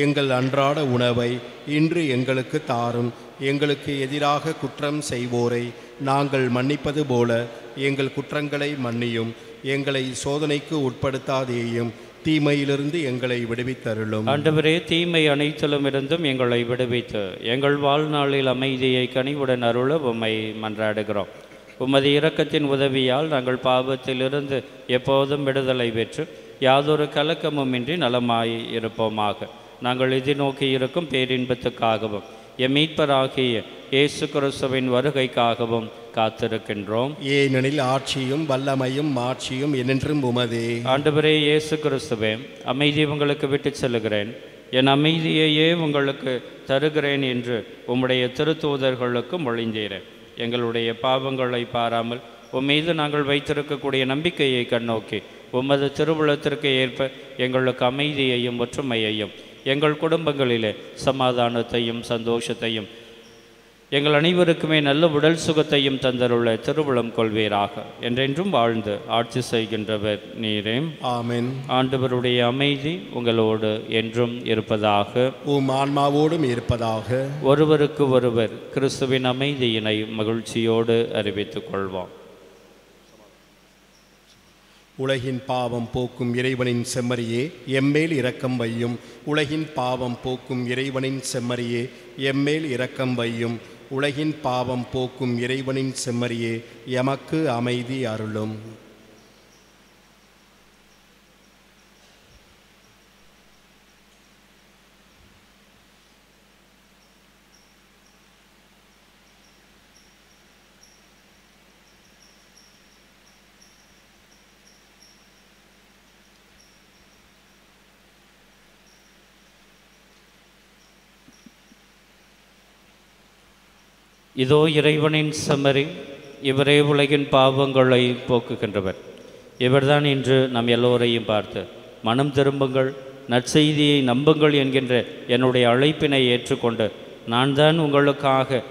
எங்கள் அன்றாட உணவை இன்று எங்களுக்கு தாரும். எங்களுக்கு எதிராக குற்றம் செய்வோரை நாங்கள் மன்னிப்பது போல எங்கள் குற்றங்களை மன்னியும். எங்களை சோதனைக்கு உட்படுத்தாதேயும், தீமையிலிருந்து எங்களை விடுவித்தருளும். ஆண்டவரே, தீமை அனைத்திலும் இருந்தும் எங்களை விடுவித்து எங்கள் வாழ்நாளில் அமைதியை கனிவுடன் அருள உம்மை மன்றாடுகிறோம். உமது இரக்கத்தின் உதவியால் நாங்கள் பாவத்திலிருந்து எப்போதும் விடுதலை பெற்று யாதொரு கலக்கமுமின்றி நலமாய் இருப்போமாக. நாங்கள் எதிர்நோக்கி இருக்கும் பேரின்பத்துக்காகவும் எம் மீட்பராகிய இயேசு கிறிஸ்துவின் வருகைக்காகவும் காத்திருக்கின்றோம். ஏனெனில் ஆட்சியும் வல்லமையும் மாட்சியும் என்றென்றும் உமதே. ஆண்டவரே இயேசு கிறிஸ்துவே, அமைதி உங்களுக்கு விட்டு செல்லுகிறேன், என் அமைதியையே உங்களுக்கு தருகிறேன் என்று உம்முடைய திருத்தூதர்களுக்கு மொழிந்தீரேன். எங்களுடைய பாவங்களை பாராமல் உம்மீது நாங்கள் வைத்திருக்கக்கூடிய நம்பிக்கையை கண்ணோக்கி உமது திருவுளத்திற்கு ஏற்ப எங்களுக்கு அமைதியையும் ஒற்றுமையையும் எங்கள் குடும்பங்களிலே சமாதானத்தையும் சந்தோஷத்தையும் எங்கள் அனைவருக்குமே நல்ல உடல் சுகத்தையும் தந்தருள்ள திருவுளம் கொள்வீராக. என்றென்றும் வாழ்ந்து ஆட்சி செய்கின்றவர் நீரே. ஆமென். ஆண்டவருடைய அமைதி உங்களோடு என்றும் இருப்பதாக. உம் ஆன்மாவோடும் இருப்பதாக. ஒருவருக்கு ஒருவர் கிறிஸ்துவின் அமைதியினை மகிழ்ச்சியோடு அறிவித்துக் கொள்வோம். உலகின் பாவம் போக்கும் இறைவனின் செம்மறியே, எம்மேல் இரக்கம் வையும். உலகின் பாவம் போக்கும் இறைவனின் செம்மறியே, எம்மேல் இரக்கம் வையும். உலகின் பாவம் போக்கும் இறைவனின் செம்மறியே, எமக்கு அமைதி அருளும். இதோ இறைவனின் செம்மறி, இவரே உலகின் பாவங்களை போக்குகின்றவர். இவர்தான் இன்று நம் எல்லோரையும் பார்த்து மனம் திரும்புங்கள், நற்செய்தியை நம்புங்கள் என்கின்ற என்னுடைய அழைப்பினை ஏற்றுக்கொண்டு நான் தான் உங்களுக்காக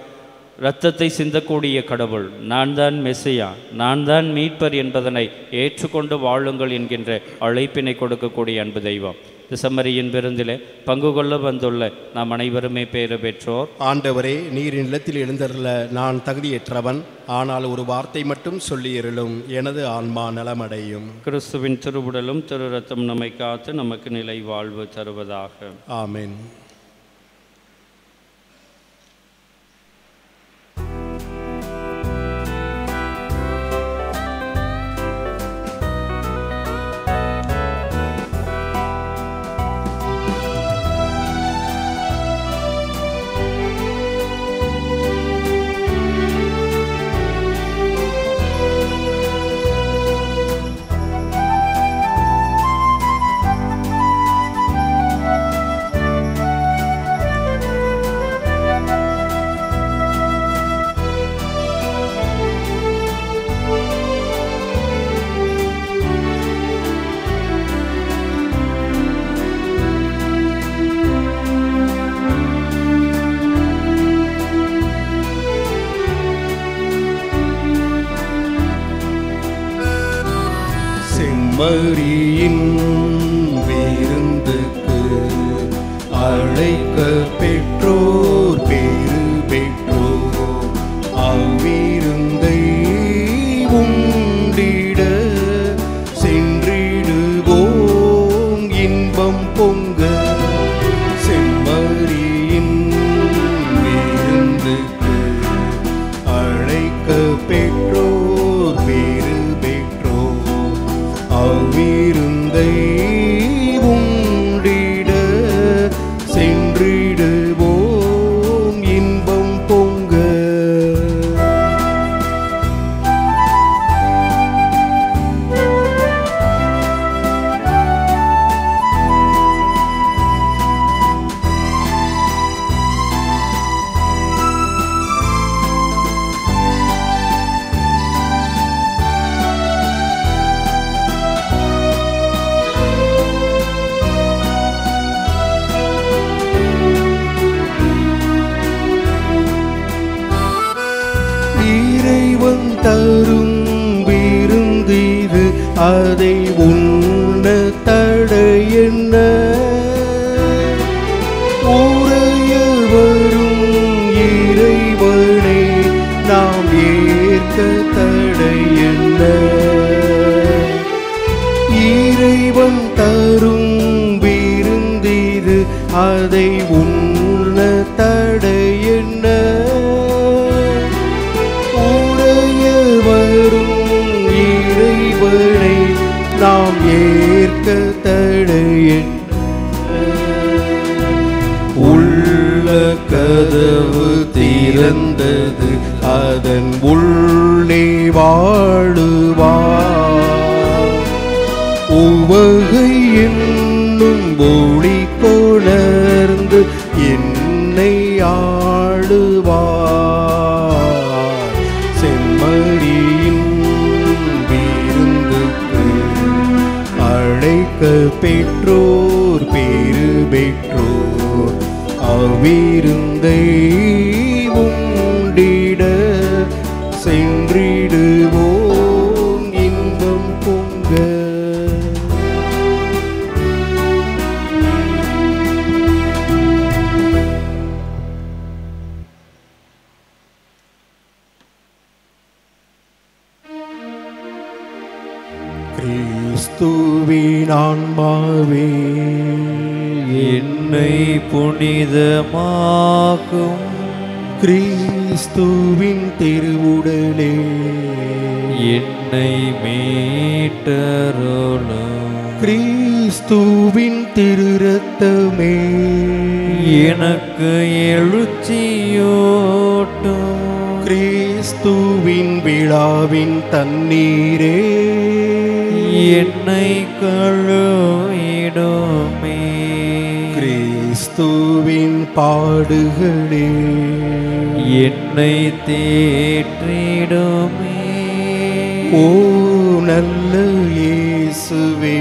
இரத்தத்தை சிந்தக்கூடிய கடவுள், நான் தான் மெசியா, நான் தான் மீட்பர் என்பதனை ஏற்றுக்கொண்டு வாழுங்கள் என்கின்ற அழைப்பினை கொடுக்கக்கூடிய அன்பு தெய்வம். செம்மறியின் விருந்திலே பங்கு கொள்ள வந்துள்ள நாம் அனைவருமே பேறு பெற்றோர். ஆண்டவரே, நீர் நிலத்தில் எழுந்தருள நான் தகுதியற்றவன், ஆனால் ஒரு வார்த்தை மட்டும் சொல்லி அருளும், எனது ஆன்மா நலமடையும். கிறிஸ்துவின் திருவுடலும் திரு ரத்தம் நம்மை காத்து நமக்கு நிலை வாழ்வு தருவதாக. ஆமென். செம்மறியின் விருந்துக்கு அழைக்க பெற்றோர் பேறு பெற்றோர், அவ்விருந்தை உண்டிட சென்றிடுவோம் இன்பம் பொங்க. செம்மறியின் விருந்துக்கு அழைக்க பெற்றோர் பேறு பெற்றோர், அவ்விருந்தை உண்டிட சென்றிடுவோம் அதை உண்ண தடையென்ன? உடைய வரும் இறைவனை நாம் ஏற்க தடையென்ன? உள்ள கதவு திறந்தது, அதன் உள்ளே வாழுவார். உவகை என்னும் ஒளி கொணர்ந்து என்னை ஆளுவார். செம்மறியின் விருந்துக்கு அழைக்க பெற்றோர் பேறு பெற்றோர். அவ்விருந்தை உண்டிட சென்றிடுவோம் இன்பம் பொங்க. கிறிஸ்துவின் ஆன்மாவே என்னை புனிதமாக்கும். கிறிஸ்துவின் திருவுடலே என்னை மீட்டருளும். கிறிஸ்துவின் திருரத்தமே எனக்கு எழுச்சியோட்டும். கிறிஸ்துவின் விழாவின் தண்ணீரே என்னை கழுவிடுமே. கிறிஸ்துவின் பாடுகளே என்னை தேற்றிடுமே. ஓ நல்ல இயேசுவே,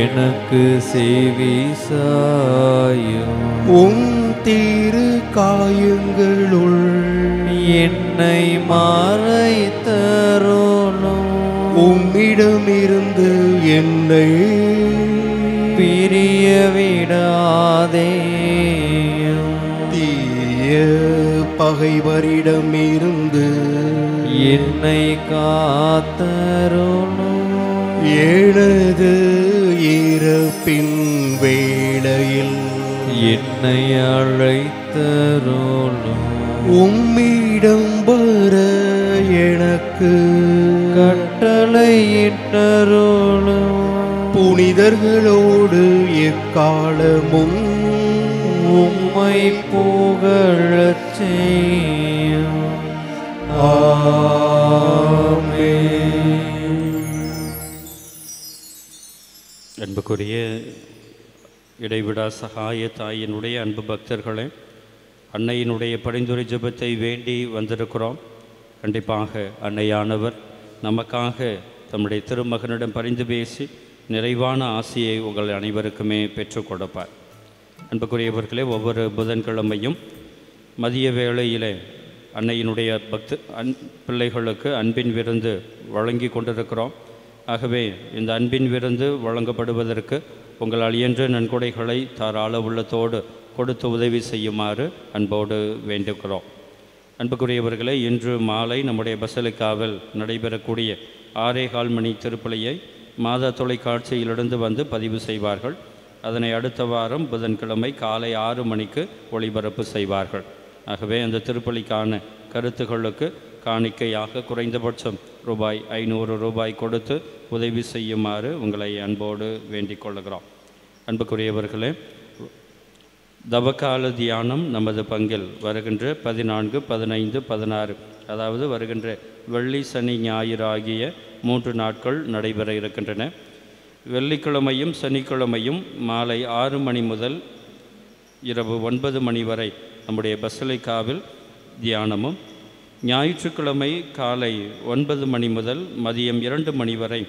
எனக்கு செவி சாயும். உம் திரு காயங்களுள் என்னை மறைத்தருளும். உம்மிடமிருந்து என்னை பிரிய விடாதே. தீய பகைவரிடமிருந்து என்னை காத்தருளும். எனது இறப்பின் வேளையில் என்னை அழைத்தருளும். உம்மிடம் வர எனக்கு கட்டளையிட்டருளும். புனிதர்களோடு எக்காலமும் உம்மை புகழச் செய்யும். ஆமென். அன்புக்குரிய இடைவிடா சகாய தாயினுடைய அன்பு பக்தர்களே, அன்னையினுடைய பரிந்துரை ஜெபத்தை வேண்டி வந்திருக்கிறோம். கண்டிப்பாக அன்னையானவர் நமக்காக தம்முடைய திருமகனிடம் பரிந்து பேசி நிறைவான ஆசியை உங்கள் அனைவருக்குமே பெற்றுக் கொடுப்பார். அன்புக்குரியவர்களே, ஒவ்வொரு புதன்கிழமையும் மதிய வேளையிலே அன்னையினுடைய பிள்ளைகளுக்கு அன்பின் விருந்து வழங்கி கொண்டிருக்கிறோம். ஆகவே இந்த அன்பின் விருந்து வழங்கப்படுவதற்கு உங்களால் இயன்ற நன்கொடைகளை தாராள உள்ளத்தோடு கொடுத்து உதவி செய்யுமாறு அன்போடு வேண்டுகிறோம். அன்புக்குரியவர்களே, இன்று மாலை நம்முடைய பசலிக்காவில் நடைபெறக்கூடிய 6:15 மணி திருப்பலியை மாதா தொலைக்காட்சியிலிருந்து வந்து பதிவு செய்வார்கள். அதனை அடுத்த வாரம் புதன்கிழமை காலை 6 மணிக்கு ஒளிபரப்பு செய்வார்கள். ஆகவே அந்த திருப்பலிக்கான கருத்துகளுக்கு காணிக்கையாக குறைந்தபட்சம் ரூபாய் 500 கொடுத்து உதவி செய்யுமாறு உங்களை அன்போடு வேண்டிக் கொள்கிறோம். அன்புக்குரியவர்களே, தவக்கால தியானம் நமது பங்கில் வருகின்ற 14, 15, 16 அதாவது வருகின்ற வெள்ளி, சனி, ஞாயிறு ஆகிய 3 நாட்கள் நடைபெற இருக்கின்றன. வெள்ளிக்கிழமையும் சனிக்கிழமையும் மாலை 6 மணி முதல் இரவு 9 மணி வரை நம்முடைய பசலிக்காவில் தியானமும், ஞாயிற்றுக்கிழமை காலை 9 மணி முதல் மதியம் 2 மணி வரை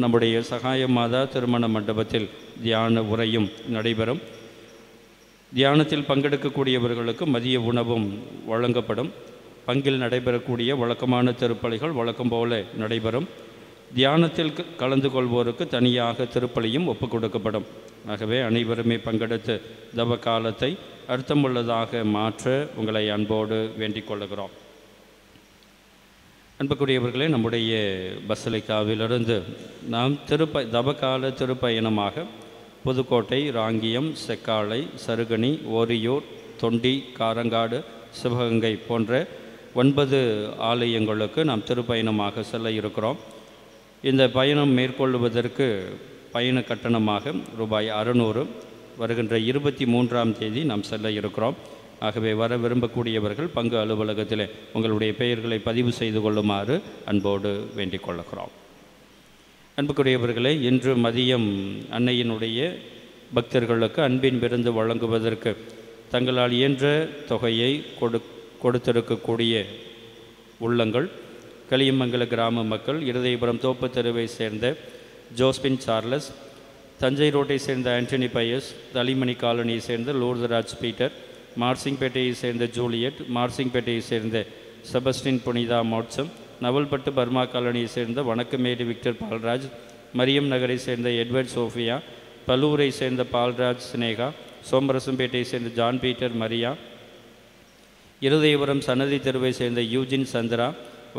நம்முடைய சகாய மாதா திருமண மண்டபத்தில் தியான உரையும் நடைபெறும். தியானத்தில் பங்கெடுக்கக்கூடியவர்களுக்கு மதிய உணவும் வழங்கப்படும். பங்கில் நடைபெறக்கூடிய வழக்கமான திருப்பலிகள் வழக்கம் போல நடைபெறும். தியானத்தில் கலந்து கொள்வோருக்கு தனியாக திருப்பலியும் ஒப்புக் கொடுக்கப்படும். ஆகவே அனைவருமே பங்கெடுத்து தவ காலத்தை அர்த்தமுள்ளதாக மாற்ற உங்களை அன்போடு வேண்டிக் கொள்கிறோம். அன்புக்குரியவர்களே, நம்முடைய பசலிக்காவிலிருந்து நாம் தவக்கால திருப்பயணமாக புதுக்கோட்டை, ராங்கியம், செக்காலை, சருகணி, ஓரியூர், தொண்டி, காரங்காடு, சிவகங்கை போன்ற 9 ஆலயங்களுக்கு நாம் திருப்பயணமாக செல்ல இருக்கிறோம். இந்த பயணம் மேற்கொள்வதற்கு பயண கட்டணமாக ரூபாய் 600 வருகின்ற 23ஆம் தேதி நாம் செல்ல இருக்கிறோம். ஆகவே வர விரும்பக்கூடியவர்கள் பங்கு அலுவலகத்தில் உங்களுடைய பெயர்களை பதிவு செய்து கொள்ளுமாறு அன்போடு வேண்டிக் கொள்கிறோம். அன்புக்குரியவர்களே, இன்று மதியம் அன்னையினுடைய பக்தர்களுக்கு அன்பின் விருந்து வழங்குவதற்கு தங்களால் இயன்ற தொகையை கொடுத்திருக்கக்கூடிய உள்ளங்கள் களியமங்கல கிராம மக்கள், இருதயபுரம் தோப்பு தெருவை சேர்ந்த ஜோஸ்பின் சார்லஸ், தஞ்சை ரோட்டை சேர்ந்த ஆண்டனி பயஸ், தலிமணி காலனியை சேர்ந்த லூர்தராஜ் பீட்டர், மார்சிங்பேட்டையை சேர்ந்த ஜூலியட், மார்சிங்பேட்டையை சேர்ந்த செபஸ்டின் புனிதா மோட்சம், நவல்பட்டு பர்மா காலனியை சேர்ந்த வணக்கமேடு விக்டர் பால்ராஜ், மரியம் நகரை சேர்ந்த எட்வர்ட் சோஃபியா, பல்லூரை சேர்ந்த பால்ராஜ் சினேகா, சோமரசம்பேட்டையை சேர்ந்த ஜான் பீட்டர் மரியா, இருதயபுரம் சன்னதி தெருவை சேர்ந்த யூஜின் சந்திரா,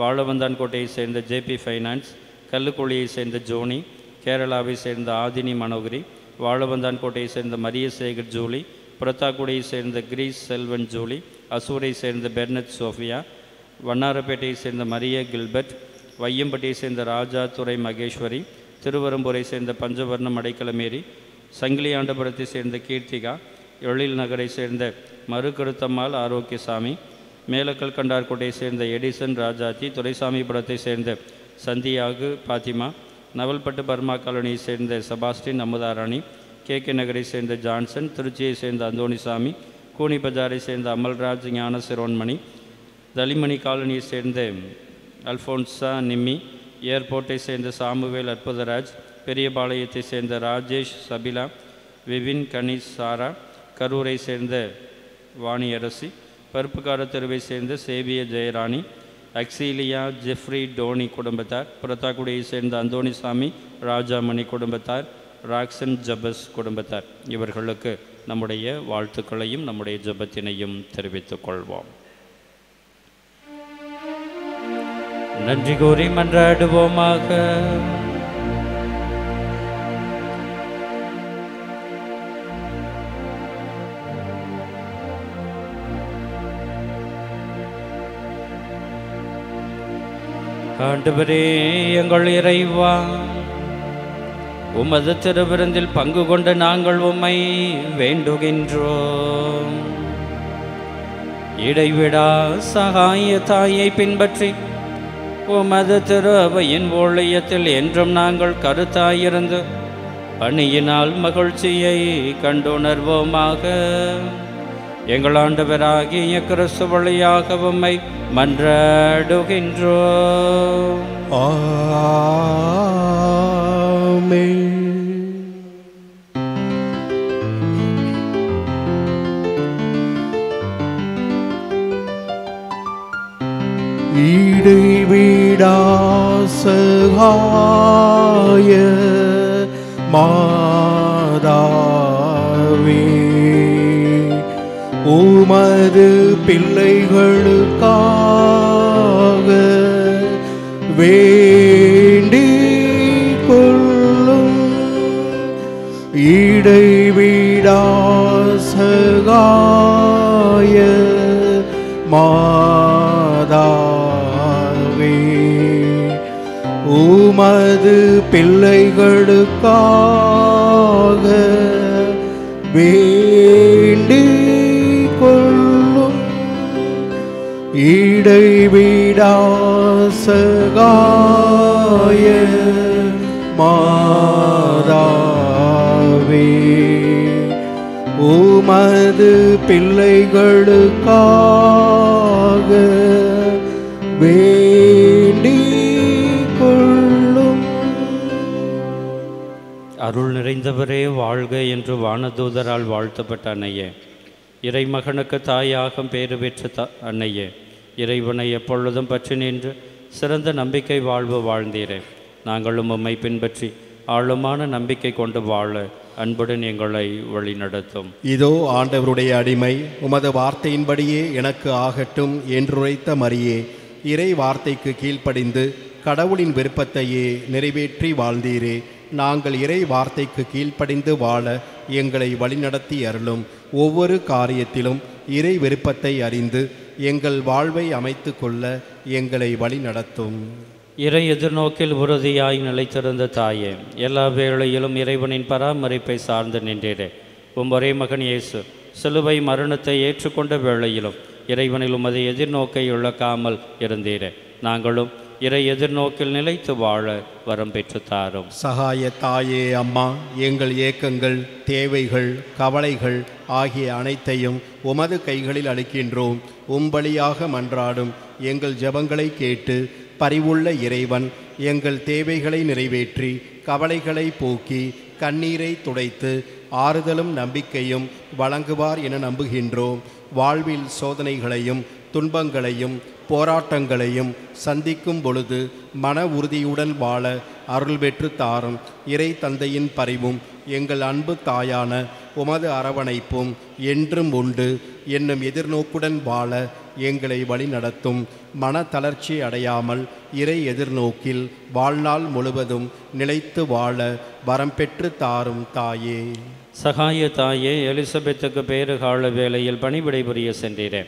வாழவந்தான்கோட்டையை சேர்ந்த ஜேபி ஃபைனான்ஸ், கல்லுக்குழியை சேர்ந்த ஜோனி, கேரளாவை சேர்ந்த ஆதினி மனோகரி, வாழவந்தான்கோட்டையை சேர்ந்த மரியசேகர் ஜூலி, புரத்தாக்குடியை சேர்ந்த கிரீஸ் செல்வன் ஜூலி, அசூரை சேர்ந்த பெர்னட் சோஃபியா, வண்ணாரப்பேட்டையை சேர்ந்த மரிய கில்பர்ட், வையம்பட்டியை சேர்ந்த ராஜா துரை மகேஸ்வரி, திருவரம்பூரை சேர்ந்த பஞ்சவர்ணம் அடைக்கலமேரி, சங்கிலியாண்டபுரத்தை சேர்ந்த கீர்த்திகா, எழில் நகரை சேர்ந்த மறுகருத்தம்மாள் ஆரோக்கியசாமி, மேலக்கல் கண்டார்கோட்டையை சேர்ந்த எடிசன் ராஜாத்தி, துரைசாமிபுரத்தை சேர்ந்த சந்தியாகு பாத்திமா, நவல்பட்டு பர்மா காலனியை சேர்ந்த செபாஸ்டின் அமுதாராணி, கேகே நகரை சேர்ந்த ஜான்சன், திருச்சியை சேர்ந்த அந்தோணிசாமி, கூனி பஜாரை சேர்ந்த அமல்ராஜ் ஞான சிரோன்மணி, தலிமணி காலனியை சேர்ந்த அல்ஃபோன்சா நிம்மி, ஏர்போர்ட்டை சேர்ந்த சாமுவேல் அற்புதராஜ், பெரியபாளையத்தை சேர்ந்த ராஜேஷ் சபிலா, விபின் கணேஷ் சாரா, கரூரை சேர்ந்த வாணியரசி, பருப்புக்கார தெருவை சேர்ந்த சேவிய ஜெயராணி, அக்சீலியா ஜெஃப்ரி டோனி குடும்பத்தார், புரத்தாக்குடியை சேர்ந்த அந்தோணிசாமி ராஜாமணி குடும்பத்தார், ராக்சன் ஜபஸ் குடும்பத்தார், இவர்களுக்கு நம்முடைய வாழ்த்துக்களையும் நம்முடைய ஜபத்தினையும் தெரிவித்துக் கொள்வோம். நன்றி கூறி மன்றாடுவோமாக. ஆண்டவரே எங்கள் இறைவா, உமது திருவிருந்தில் பங்கு கொண்ட நாங்கள் உம்மை வேண்டுகின்றோம். இடைவிடா சகாய தாயை பின்பற்றி உமது திரு அவையின் ஊழியத்தில் என்றும் நாங்கள் கருத்தாயிருந்து பணியினால் மகிழ்ச்சியை கண்டுணர்வோமாக. எங்கள் ஆண்டவராகிய கிறிஸ்து வழியாக உம்மை மன்றாடுகின்றோம். ஆமென். இடைவிடா சகாய மாதாவே, உமது பிள்ளைகளுக்காக வேண்டிக் கொள்ளும். இடைவிடா சகாய மாதாவே, உமது பிள்ளைகளுக்காக வேண்டிக் கொள்ளும். இடைவிடா சகாய மாதாவே, உமது பிள்ளைகளுக்காக வேண்டிக் கொள்ளும். அருள் நிறைந்தவரே வாழ்க என்று வானதூதரால் வாழ்த்தப்பட்ட அன்னையே, இறைமகனுக்கு தாயாக பேறு பெற்ற அன்னையே, இறைவனை எப்பொழுதும் பற்றி நின்று சிறந்த நம்பிக்கை வாழ்வு வாழ்ந்தீரே. நாங்களும் உம்மை பின்பற்றி ஆழமான நம்பிக்கை கொண்டு வாழ அன்புடன் எங்களை வழிநடத்தும். இதோ ஆண்டவருடைய அடிமை, உமது வார்த்தையின்படியே எனக்கு ஆகட்டும் என்றுரைத்த மரியே, இறை வார்த்தைக்கு கீழ்ப்படிந்து கடவுளின் விருப்பத்தையே நிறைவேற்றி வாழ்ந்தீரே. நாங்கள் இறை வார்த்தைக்கு கீழ்ப்படிந்து வாழ எங்களை வழிநடத்தி அருளும். ஒவ்வொரு காரியத்திலும் இறை விருப்பத்தை அறிந்து எங்கள் வாழ்வை அமைத்து கொள்ள எங்களை வழிநடத்தும். இறை எதிர்நோக்கில் உறுதியாய் நிலைத்திருந்த தாயே, எல்லா வேளையிலும் இறைவனின் பராமரிப்பை சார்ந்து நின்றீரே. ஒரே மகன் இயேசு சிலுவை மரணத்தை ஏற்றுக்கொண்ட வேளையிலும் இறைவனில் உமது எதிர்நோக்கை இழக்காமல் இருந்தீரே. நாங்களும் இறை எதிர்நோக்கில் நிலைத்து வாழ வரம் பெற்று தாரும். சகாய தாயே அம்மா, எங்கள் ஏக்கங்கள், தேவைகள், கவலைகள் ஆகிய அனைத்தையும் உமது கைகளில் அளிக்கின்றோம். உம்பலியாக மன்றாடும் எங்கள் ஜெபங்களை கேட்டு பரிவுள்ள இறைவன் எங்கள் தேவைகளை நிறைவேற்றி கவலைகளை போக்கி கண்ணீரை துடைத்து ஆறுதலும் நம்பிக்கையும் வழங்குவார் என நம்புகின்றோம். வாழ்வில் சோதனைகளையும் துன்பங்களையும் போராட்டங்களையும் சந்திக்கும் பொழுது மன உறுதியுடன் வாழ அருள் பெற்று தாரும். இறை தந்தையின் பரிவும் எங்கள் அன்பு தாயான உமது அரவணைப்பும் என்றும் உண்டு என்னும் எதிர்நோக்குடன் வாழ எங்களை வழிநடத்தும். மன தளர்ச்சி அடையாமல் இறை எதிர்நோக்கில் வாழ்நாள் முழுவதும் நிலைத்து வாழ வரம் பெற்று தாரும் தாயே. சகாய தாயே, எலிசபெத்துக்கு பேறுகால வேளையில் பணிவிடை புரிய சென்றீரே.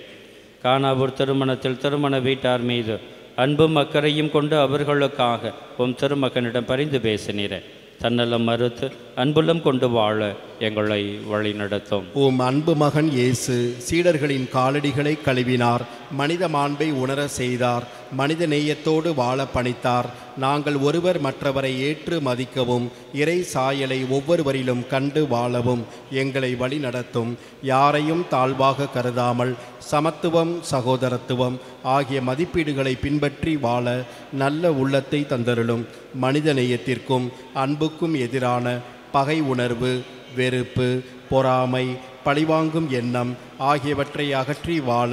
கானாவூர் திருமணத்தில் திருமண வீட்டார் மீது அன்பும் அக்கறையும் கொண்டு அவர்களுக்காக உம் திருமகனிடம் பரிந்து பேசினீரே. தன்னலம் மறுத்து அன்புள்ளம் கொண்டு வாழ எங்களை வழிநடத்தும். உம் அன்பு மகன் இயேசு சீடர்களின் காலடிகளை கழுவினார், மனித மாண்பை உணர செய்தார், மனித நேயத்தோடு வாழ பணித்தார். நாங்கள் ஒருவர் மற்றவரை ஏற்று மதிக்கவும் இறை சாயலை ஒவ்வொருவரிலும் கண்டு வாழவும் எங்களை வழி நடத்தும். யாரையும் தாழ்வாக கருதாமல் சமத்துவம், சகோதரத்துவம் ஆகிய மதிப்பீடுகளை பின்பற்றி வாழ நல்ல உள்ளத்தை தந்தருளும். மனித நேயத்திற்கும் அன்புக்கும் எதிரான பகை உணர்வு, வெறுப்பு, பொறாமை, பழிவாங்கும் எண்ணம் ஆகியவற்றை அகற்றி வாழ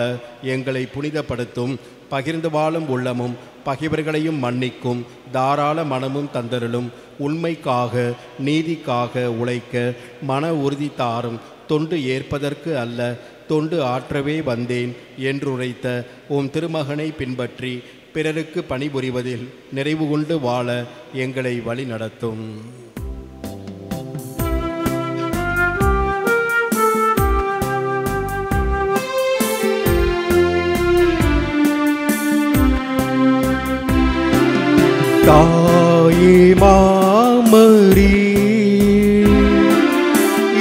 எங்களை புனிதப்படுத்தும். பகிர்ந்து வாழும் உள்ளமும் பகைவர்களையும் மன்னிக்கும் தாராள மனமும் தந்தருளும். உண்மைக்காக நீதிக்காக உழைக்க மன உறுதி தாரும். தொண்டு ஏற்பதற்கு அல்ல, தொண்டு ஆற்றவே வந்தேன் என்றுரைத்த உம் திருமகனை பின்பற்றி பிறருக்கு பணிபுரிவதில் நிறைவு கொண்டு வாழ எங்களை வழி நடத்தும். தாயே மாமரி,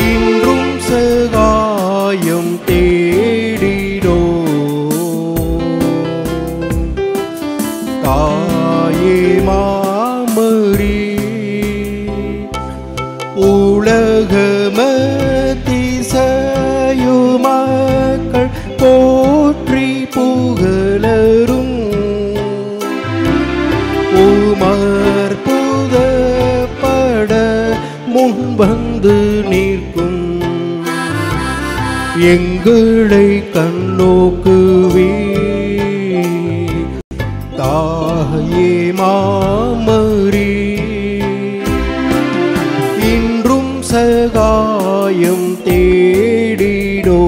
இன்றும் சகாயம் தேடிடோ. தாயே மாமரி, உலகமதிசயு மக்கள் போற்றி புகழரும் உமற்புதப்பட முன்வந்து நிற்கும் எங்களை கண்ணோக்குவே. தாயே மாமரி, இன்றும் சகாயம் தேடிடோ.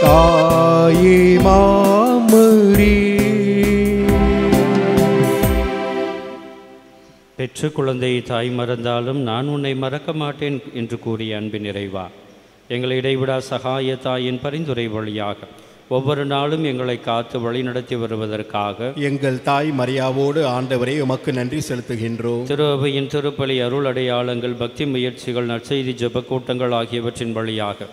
தாயே மாமரி. பெற்று குழந்தையை தாய் மறந்தாலும் நான் உன்னை மறக்க மாட்டேன் என்று கூறிய அன்பின் நிறைவா, எங்களை இடைவிடா சகாய தாயின் பரிந்துரை வழியாக ஒவ்வொரு நாளும் எங்களை காத்து வழிநடத்தி வருவதற்காக எங்கள் தாய் மரியாவோடு ஆண்டவரை உமக்கு நன்றி செலுத்துகின்றோம். திரு அவையின் திருப்பலி, அருள் அடையாளங்கள், பக்தி முயற்சிகள், நற்செய்தி ஜெப கூட்டங்கள் ஆகியவற்றின் வழியாக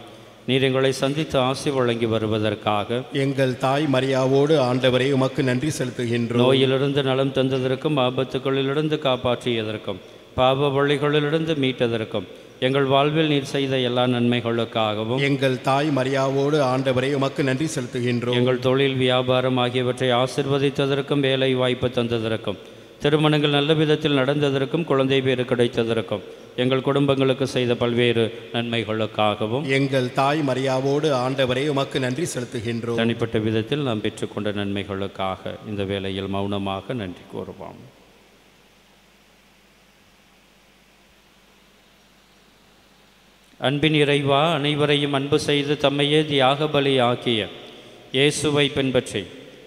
நீர் எங்களை சந்தித்து ஆசி வழங்கி வருவதற்காக எங்கள் தாய் மரியாவோடு ஆண்டவரை உமக்கு நன்றி செலுத்துகின்றோம். நோயிலிருந்து நலம் தந்ததற்கும், ஆபத்துக்களிலிருந்து காப்பாற்றியதற்கும், பாவ வழிகளிலிருந்து மீட்டதற்கும், எங்கள் வாழ்வில் நீர் செய்த எல்லா நன்மைகளுக்காகவும் எங்கள் தாய் மரியாவோடு ஆண்டவரை உமக்கு நன்றி செலுத்துகின்றோம். எங்கள் தொழில், வியாபாரம் ஆகியவற்றை ஆசிர்வதித்ததற்கும், வேலை வாய்ப்பு தந்ததற்கும், திருமணங்கள் நல்ல விதத்தில் நடந்ததற்கும், குழந்தை பேறு கிடைத்ததற்கும், எங்கள் குடும்பங்களுக்கு செய்த பல்வேறு நன்மைகளுக்காகவும் எங்கள் தாய் மரியாவோடு ஆண்டவரை உமக்கு நன்றி செலுத்துகின்றோம். தனிப்பட்ட விதத்தில் நாம் பெற்றுக்கொண்ட நன்மைகளுக்காக இந்த வேளையில் மௌனமாக நன்றி கூறுவோம். அன்பின் இறைவா, அனைவரையும் அன்பு செய்து தம்மையே தியாக பலி ஆக்கிய இயேசுவை பின்பற்றி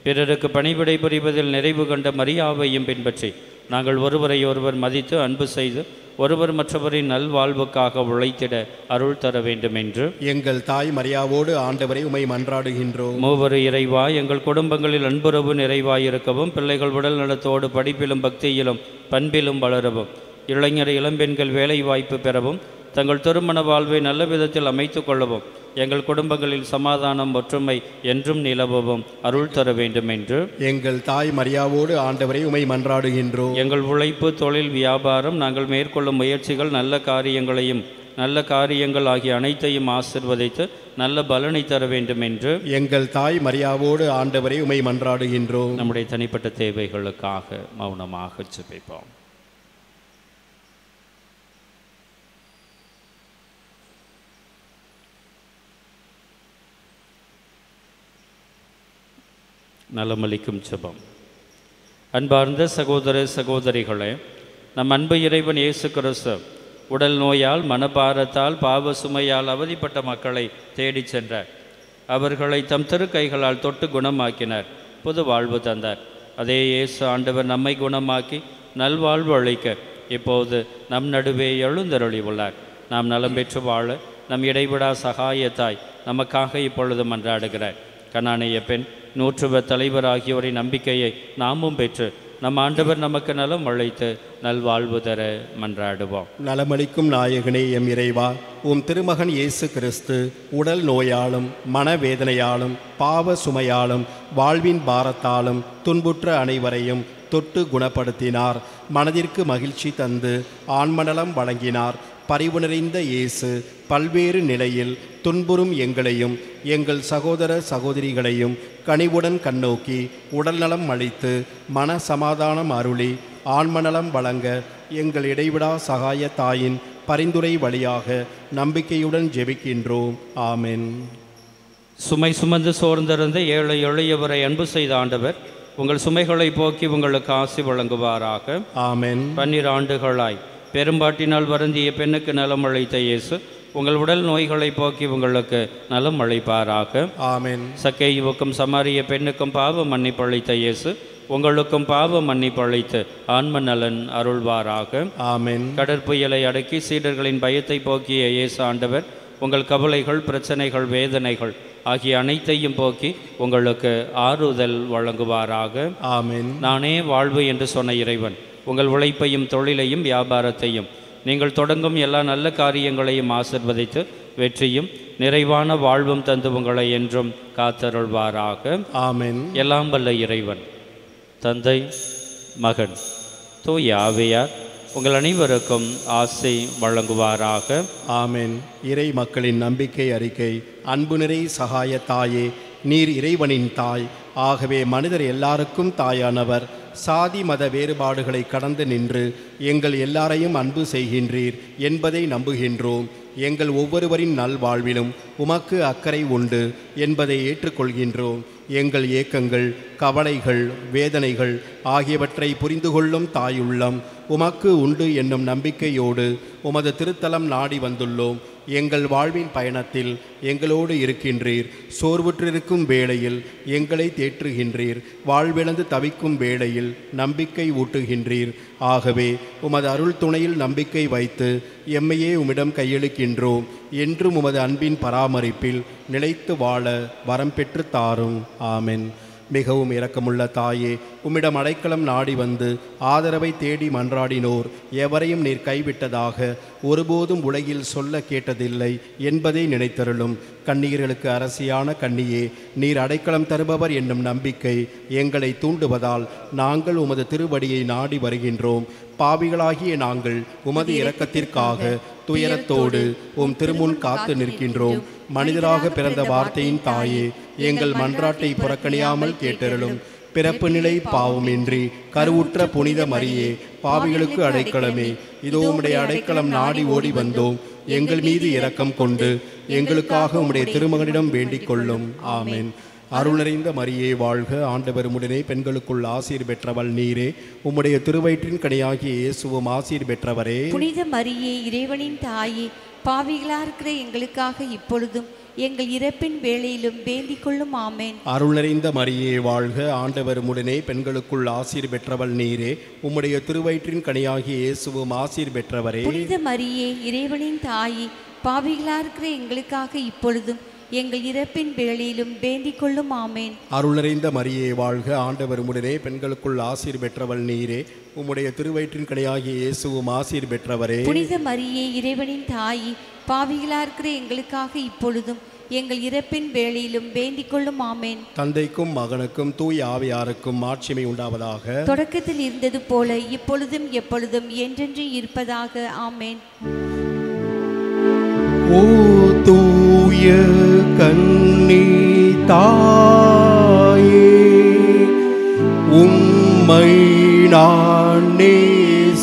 பிறருக்கு பணிவிடை புரிவதில் நிறைவு கண்ட மரியாவையும் பின்பற்றி நாங்கள் ஒருவரை ஒருவர் மதித்து அன்பு செய்து ஒருவர் மற்றவரின் நல்வாழ்வுக்காக உழைத்திட அருள் தர வேண்டும் என்று எங்கள் தாய் மரியாவோடு ஆண்டவரை உமை மன்றாடுகின்றோம். மூவரு இறைவா, எங்கள் குடும்பங்களில் அன்புறவு நிறைவாயிருக்கவும், பிள்ளைகள் உடல் நலத்தோடு படிப்பிலும் பக்தியிலும் பண்பிலும் வளரவும், இளைஞர் இளம்பெண்கள் வேலை வாய்ப்பு பெறவும், தங்கள் திருமண வாழ்வை நல்ல விதத்தில் அமைத்து கொள்ளவும், எங்கள் குடும்பங்களில் சமாதானம் ஒற்றுமை என்றும் நிலவவும் அருள் தர வேண்டும் என்று எங்கள் தாய் மரியாவோடு ஆண்டவரை உமை மன்றாடுகின்றோம். எங்கள் உழைப்பு, தொழில், வியாபாரம், நாங்கள் மேற்கொள்ளும் முயற்சிகள், நல்ல காரியங்கள் ஆகிய அனைத்தையும் ஆசிர்வதித்து நல்ல பலனை தர வேண்டும் என்று எங்கள் தாய் மரியாவோடு ஆண்டவரை உமை மன்றாடுகின்றோம். நம்முடைய தனிப்பட்ட தேவைகளுக்காக மௌனமாக ஜெபிப்போம். நலமளிக்கும் ஜெபம். அன்பார்ந்த சகோதர சகோதரிகளே, நம் அன்பு இறைவன் இயேசு கிறிஸ்து உடல் நோயால், மனபாரத்தால், பாவ சுமையால் அவதிப்பட்ட மக்களை தேடிச் சென்றார். அவர்களை தம் திருக்கைகளால் தொட்டு குணமாக்கினார், புது வாழ்வு தந்தார். அதே இயேசு ஆண்டவர் நம்மை குணமாக்கி நல்வாழ்வு அளிக்க இப்போது நம் நடுவே எழுந்தருளி உள்ளார். நாம் நலம் பெற்று வாழ நம் இடைவிடா சகாயத்தாய் நமக்காக இப்பொழுது மன்றாடுகிறார். கனானிய பெண், நூற்றுவ தலைவர் ஆகியோரின் நம்பிக்கையை நாமும் பெற்று நம் ஆண்டவர் நமக்கு நலம் அழைத்து நல்வாழ்வு தர மன்றாடுவோம். நலமளிக்கும் நாயகனே எம் இறைவா, உம் திருமகன் இயேசு கிறிஸ்து உடல் நோயாலும், மனவேதனையாலும், பாவ சுமையாலும், வாழ்வின் பாரத்தாலும் துன்புற்ற அனைவரையும் தொட்டு குணப்படுத்தினார். மனதிற்கு மகிழ்ச்சி தந்து ஆன்மநலம் வழங்கினார். பரிவு நிறைந்த இயேசு பல்வேறு நிலையில் துன்புறும் எங்களையும் எங்கள் சகோதர சகோதரிகளையும் கனிவுடன் கண்ணோக்கி உடல்நலம் அளித்து மன சமாதானம் அருளி ஆன்மநலம் வழங்க எங்கள் இடைவிடா சகாய தாயின் பரிந்துரை வழியாக நம்பிக்கையுடன் ஜெபிக்கின்றோம். ஆமென். சுமை சுமந்து சோர்ந்திருந்த ஏழை எளியவரை அன்பு செய்த ஆண்டவர் உங்கள் சுமைகளை போக்கி உங்களுக்கு ஆசி வழங்குவாராக. ஆமென். 12 ஆண்டுகளாய் பெரும்பாட்டினால் வருந்திய பெண்ணுக்கு நலம் அளித்த இயேசு உங்கள் உடல் நோய்களை போக்கி உங்களுக்கு நலம் அளிப்பாராக. ஆமென். சக்கேயுவுக்கும் சமாரிய பெண்ணுக்கும் பாவ மன்னிப்பு அளித்த இயேசு உங்களுக்கும் பாவ மன்னிப்பு அளித்து ஆன்ம நலன் அருள்வாராக. ஆமென். கடற்புயலை அடக்கி சீடர்களின் பயத்தை போக்கிய இயேசு ஆண்டவர் உங்கள் கவலைகள், பிரச்சனைகள், வேதனைகள் ஆகிய அனைத்தையும் போக்கி உங்களுக்கு ஆறுதல் வழங்குவாராக. ஆமென். நானே வாழ்வு என்று சொன்ன இறைவன் உங்கள் உழைப்பையும், தொழிலையும், வியாபாரத்தையும், நீங்கள் தொடங்கும் எல்லா நல்ல காரியங்களையும் ஆசிர்வதித்து வெற்றியும் நிறைவான வாழ்வும் தந்து உங்களை என்றும் காத்தருள்வாராக. ஆமென். எல்லாம் வல்ல இறைவன் தந்தை, மகன், தூய ஆவியார் உங்கள் அனைவருக்கும் ஆசை வழங்குவாராக. ஆமென். இறை மக்களின் நம்பிக்கை அறிக்கை. அன்பு நிறை சகாய தாயே, நீர் இறைவனின் தாய். ஆகவே மனிதர் எல்லாருக்கும் தாயானவர். சாதி மத வேறுபாடுகளை கடந்து நின்று எங்கள் எல்லாரையும் அன்பு செய்கின்றீர் என்பதை நம்புகின்றோம். எங்கள் ஒவ்வொருவரின் நல்வாழ்விலும் உமக்கு அக்கறை உண்டு என்பதை ஏற்றுக்கொள்கின்றோம். எங்கள் ஏக்கங்கள், கவலைகள், வேதனைகள் ஆகியவற்றை புரிந்து கொள்ளும் தாயுள்ளம் உமக்கு உண்டு என்னும் நம்பிக்கையோடு உமது திருத்தலம் நாடி வந்துள்ளோம். எங்கள் வாழ்வின் பயணத்தில் எங்களோடு இருக்கின்றீர். சோர்வுற்றிருக்கும் வேளையில் எங்களை தேற்றுகின்றீர். வாழ்விழந்து தவிக்கும் வேளையில் நம்பிக்கை ஊட்டுகின்றீர். ஆகவே உமது அருள் துணையில் நம்பிக்கை வைத்து எம்மையே உம்மிடம் கையளிக்கின்றோம். என்றும் உமது அன்பின் பராமரிப்பில் நிலைத்து வாழ வரம் பெற்று தாரும். ஆமென். மிகவும் இரக்கமுள்ள தாயே, உம்மிடம் அடைக்கலம் நாடி வந்து ஆதரவை தேடி மன்றாடினோர் எவரையும் நீர் கைவிட்டதாக ஒருபோதும் உலகில் சொல்ல கேட்டதில்லை என்பதை நினைத்தருளும். கண்ணீர்களுக்கு அரசியான கண்ணியே, நீர் அடைக்கலம் தருபவர் என்னும் நம்பிக்கை எங்களை தூண்டுவதால் நாங்கள் உமது திருவடியை நாடி வருகின்றோம். பாவிகளாகிய நாங்கள் உமது இரக்கத்திற்காக துயரத்தோடு உம் திருமுன் காத்து நிற்கின்றோம். மனிதராக பிறந்த வார்த்தையின் தாயே, எங்கள் மன்றாட்டை புறக்கணியாமல் கேட்டருளும். பிறப்பு நிலை பாவமின்றி கருவுற்ற புனித மரியே, பாவிகளுக்கு அடைக்கலமே, இதோ உம்முடைய அடைக்கலம் நாடி ஓடி வந்தோம். எங்கள் மீது இரக்கம் கொண்டு எங்களுக்காக உம்முடைய திருமகனிடம் வேண்டிக் கொள்ளும். ஆமென். அருள் நிறைந்த மரியே வாழ்க, ஆண்டவர் உம்முடனே, பெண்களுக்குள் ஆசீர் பெற்றவள் நீரே. உம்முடைய திருவயிற்றின் கனியாகிய இயேசுவும் ஆசீர் பெற்றவரே. புனித மரியே, இறைவனின் தாயே, பாவிகளா இருக்கிற எங்களுக்காக இப்பொழுதும் எங்கள் இறப்பின் வேளையிலும் வேண்டிக் கொள்ளும். ஆமேன். அருள் நிறைந்த மரியே வாழ்க, ஆண்டவர் உடனே பெண்களுக்குள் ஆசீர் பெற்றவள் நீரே. உம்முடைய திருவயிற்றின் கனியாகிய இயேசுவும் ஆசீர் பெற்றவரே. புனித மரியே, இறைவனின் தாயி, பாவிகளா இருக்கிற எங்களுக்காக இப்பொழுதும் எங்கள் இறப்பின் வேளையிலும் வேண்டிக் கொள்ளும். ஆமேன். அருள் நிறைந்த மரியே வாழ்க, ஆண்டவர் உடனே பெண்களுக்குள் ஆசீர் பெற்றவள் நீரே. உம்முடைய திருவயிற்றின் கனியாகிய இயேசுவும் ஆசீர் பெற்றவரே. புனித மரியே, இறைவனின் தாயி, பாவிகளா இருக்கிற எங்களுக்காக இப்பொழுதும் எங்கள் இறப்பின் வேளையிலும் வேண்டிக் கொள்ளும். ஆமேன். தந்தைக்கும் மகனுக்கும் தூய ஆவியாருக்கும் மாட்சிமை உண்டாவதாக. தொடக்கத்தில் இருந்தது போல இப்பொழுதும் எப்பொழுதும் என்றென்றும் இருப்பதாக. ஆமேன். ஓ தூய கன்னி தாயே, உம்மை நான் நேசிப்பேன்.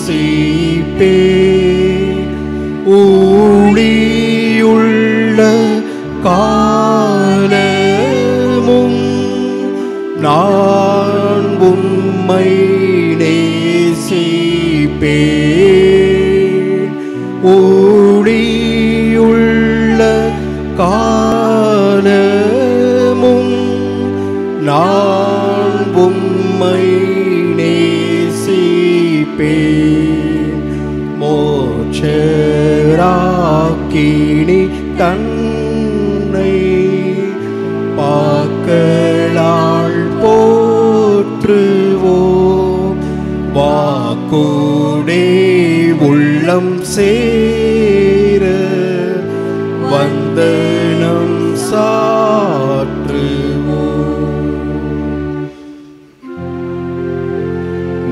ஊழியுள்ள காலமும் நான் உம்மை நேசிப்பேன். ஊழியுள்ள காலமும் நான் உம்மை நேசிப்பேன். மோட்சராக்கினி தன்னை பாக்களால் போற்றுவோம். வாக்குடே உள்ளம் சேர வந்தனம் சாற்றுவோம்.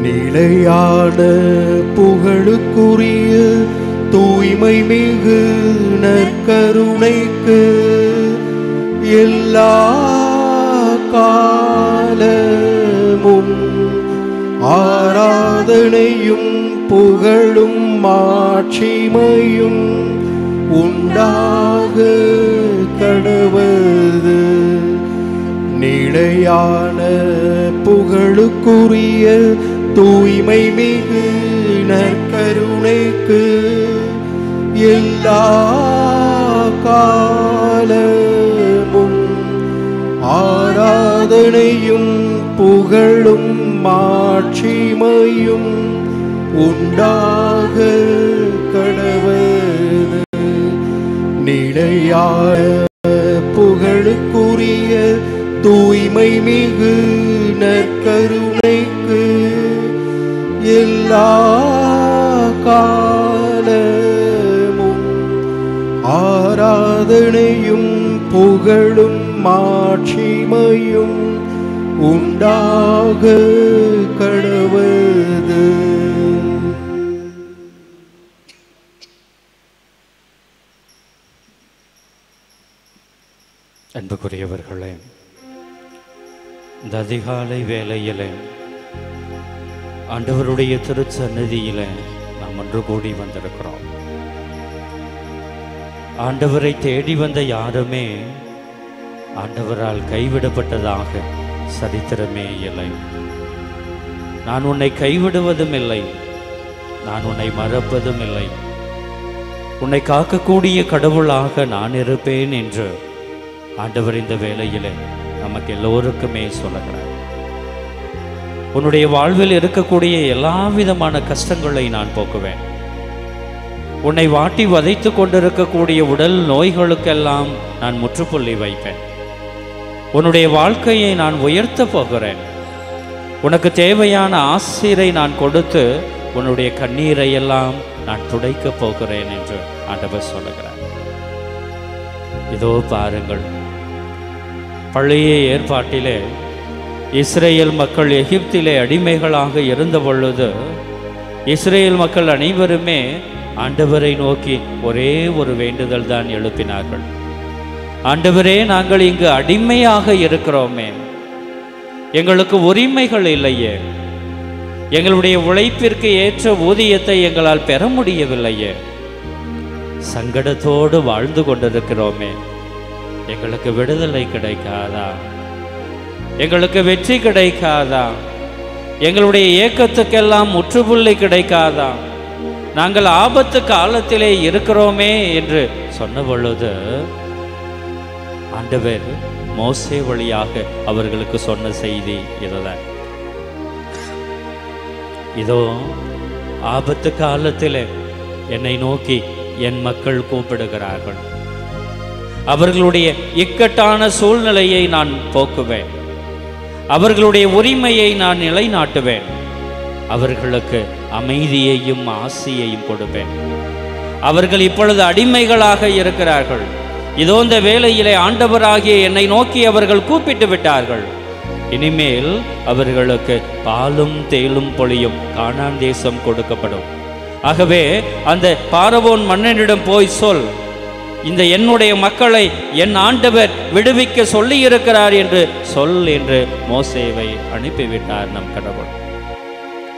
நிலையான புகழுக்குரிய தூய்மை மிகு நற்கருணைக்கு எல்லா காலமும் ஆராதனையும் புகழும் மாட்சிமையும் உண்டாக கடவது. நிலையான புகழுக்குரிய தூய்மை மிகு நற்கருணைக்கு எல்லா காலமும் ஆராதனையும் புகழும் மாட்சிமையும் உண்டாக கடவது. நிலையான புகழுக்குரிய தூய்மை மிகு நற்கருணைக்கு எல்லா காலமும் ஆராதனையும் புகழும் மாட்சிமையும் உண்டாக கடவது. அன்புக்குரியவர்களே, இந்த அதிகாலை வேளையிலே ஆண்டவருடைய திருச்சந்நிதியிலே நாம் ஒன்று கூடி வந்திருக்கிறோம். ஆண்டவரை தேடி வந்த யாருமே ஆண்டவரால் கைவிடப்பட்டதாக சரித்திரமே இல்லை. நான் உன்னை கைவிடுவதும் இல்லை, நான் உன்னை மறப்பதும் இல்லை, உன்னை காக்கக்கூடிய கடவுளாக நான் இருப்பேன் என்று ஆண்டவர் இந்த வேளையிலே நமக்கு எல்லோருக்குமே சொல்லுகிறார். உன்னுடைய வாழ்வில் இருக்கக்கூடிய எல்லா விதமான கஷ்டங்களை நான் போக்குவேன். உன்னை வாட்டி வதைத்து கொண்டிருக்கக்கூடிய உடல் நோய்களுக்கெல்லாம் நான் முற்றுப்புள்ளி வைப்பேன். உன்னுடைய வாழ்க்கையை நான் உயர்த்த போகிறேன். உனக்கு தேவையான ஆசிரை நான் கொடுத்து உன்னுடைய கண்ணீரை எல்லாம் நான் துடைக்கப் போகிறேன் என்று ஆண்டவர் சொல்லுகிறார். இதோ பாருங்கள், பழைய ஏற்பாட்டிலே இஸ்ரேல் மக்கள் எகிப்திலே அடிமைகளாக இருந்த பொழுது இஸ்ரேல் மக்கள் அனைவருமே ஆண்டவரை நோக்கி ஒரே ஒரு வேண்டுதல் தான் எழுப்பினார்கள். ஆண்டவரே, நாங்கள் இங்கு அடிமையாக இருக்கிறோமே, எங்களுக்கு உரிமைகள் இல்லையே, எங்களுடைய உழைப்பிற்கு ஏற்ற ஊதியத்தை எங்களால் பெற முடியவில்லையே, சங்கடத்தோடு வாழ்ந்து கொண்டிருக்கிறோமே, எங்களுக்கு விடுதலை கிடைக்காதா, எங்களுக்கு வெற்றி கிடைக்காதா, எங்களுடைய ஏக்கத்துக்கெல்லாம் முற்றுப்புள்ளி கிடைக்காதா, நாங்கள் ஆபத்து காலத்திலே இருக்கிறோமே என்று சொன்ன பொழுது ஆண்டவர் மோசே வழியாக அவர்களுக்கு சொன்ன செய்தி இதுதான். இதோ ஆபத்து காலத்தில் என்னை நோக்கி என் மக்கள் கூப்பிடுகிறார்கள். அவர்களுடைய இக்கட்டான சூழ்நிலையை நான் போக்குவேன். அவர்களுடைய உரிமையை நான் நிலைநாட்டுவேன். அவர்களுக்கு அமைதியையும் ஆசியையும் கொடுப்பேன். அவர்கள் இப்பொழுது அடிமைகளாக இருக்கிறார்கள். இதோ இந்த வேளையிலே ஆண்டவராகிய என்னை நோக்கி அவர்கள் கூப்பிட்டு விட்டார்கள். இனிமேல் அவர்களுக்கு பாலும் தேலும் பொழியும் கானான் தேசம் கொடுக்கப்படும். ஆகவே அந்த பார்வோன் மன்னனிடம் போய் சொல், இந்த என்னுடைய மக்களை என் ஆண்டவர் விடுவிக்க சொல்லி இருக்கிறார் என்று சொல் என்று மோசேவை அனுப்பிவிட்டார் நம் கடவுள்.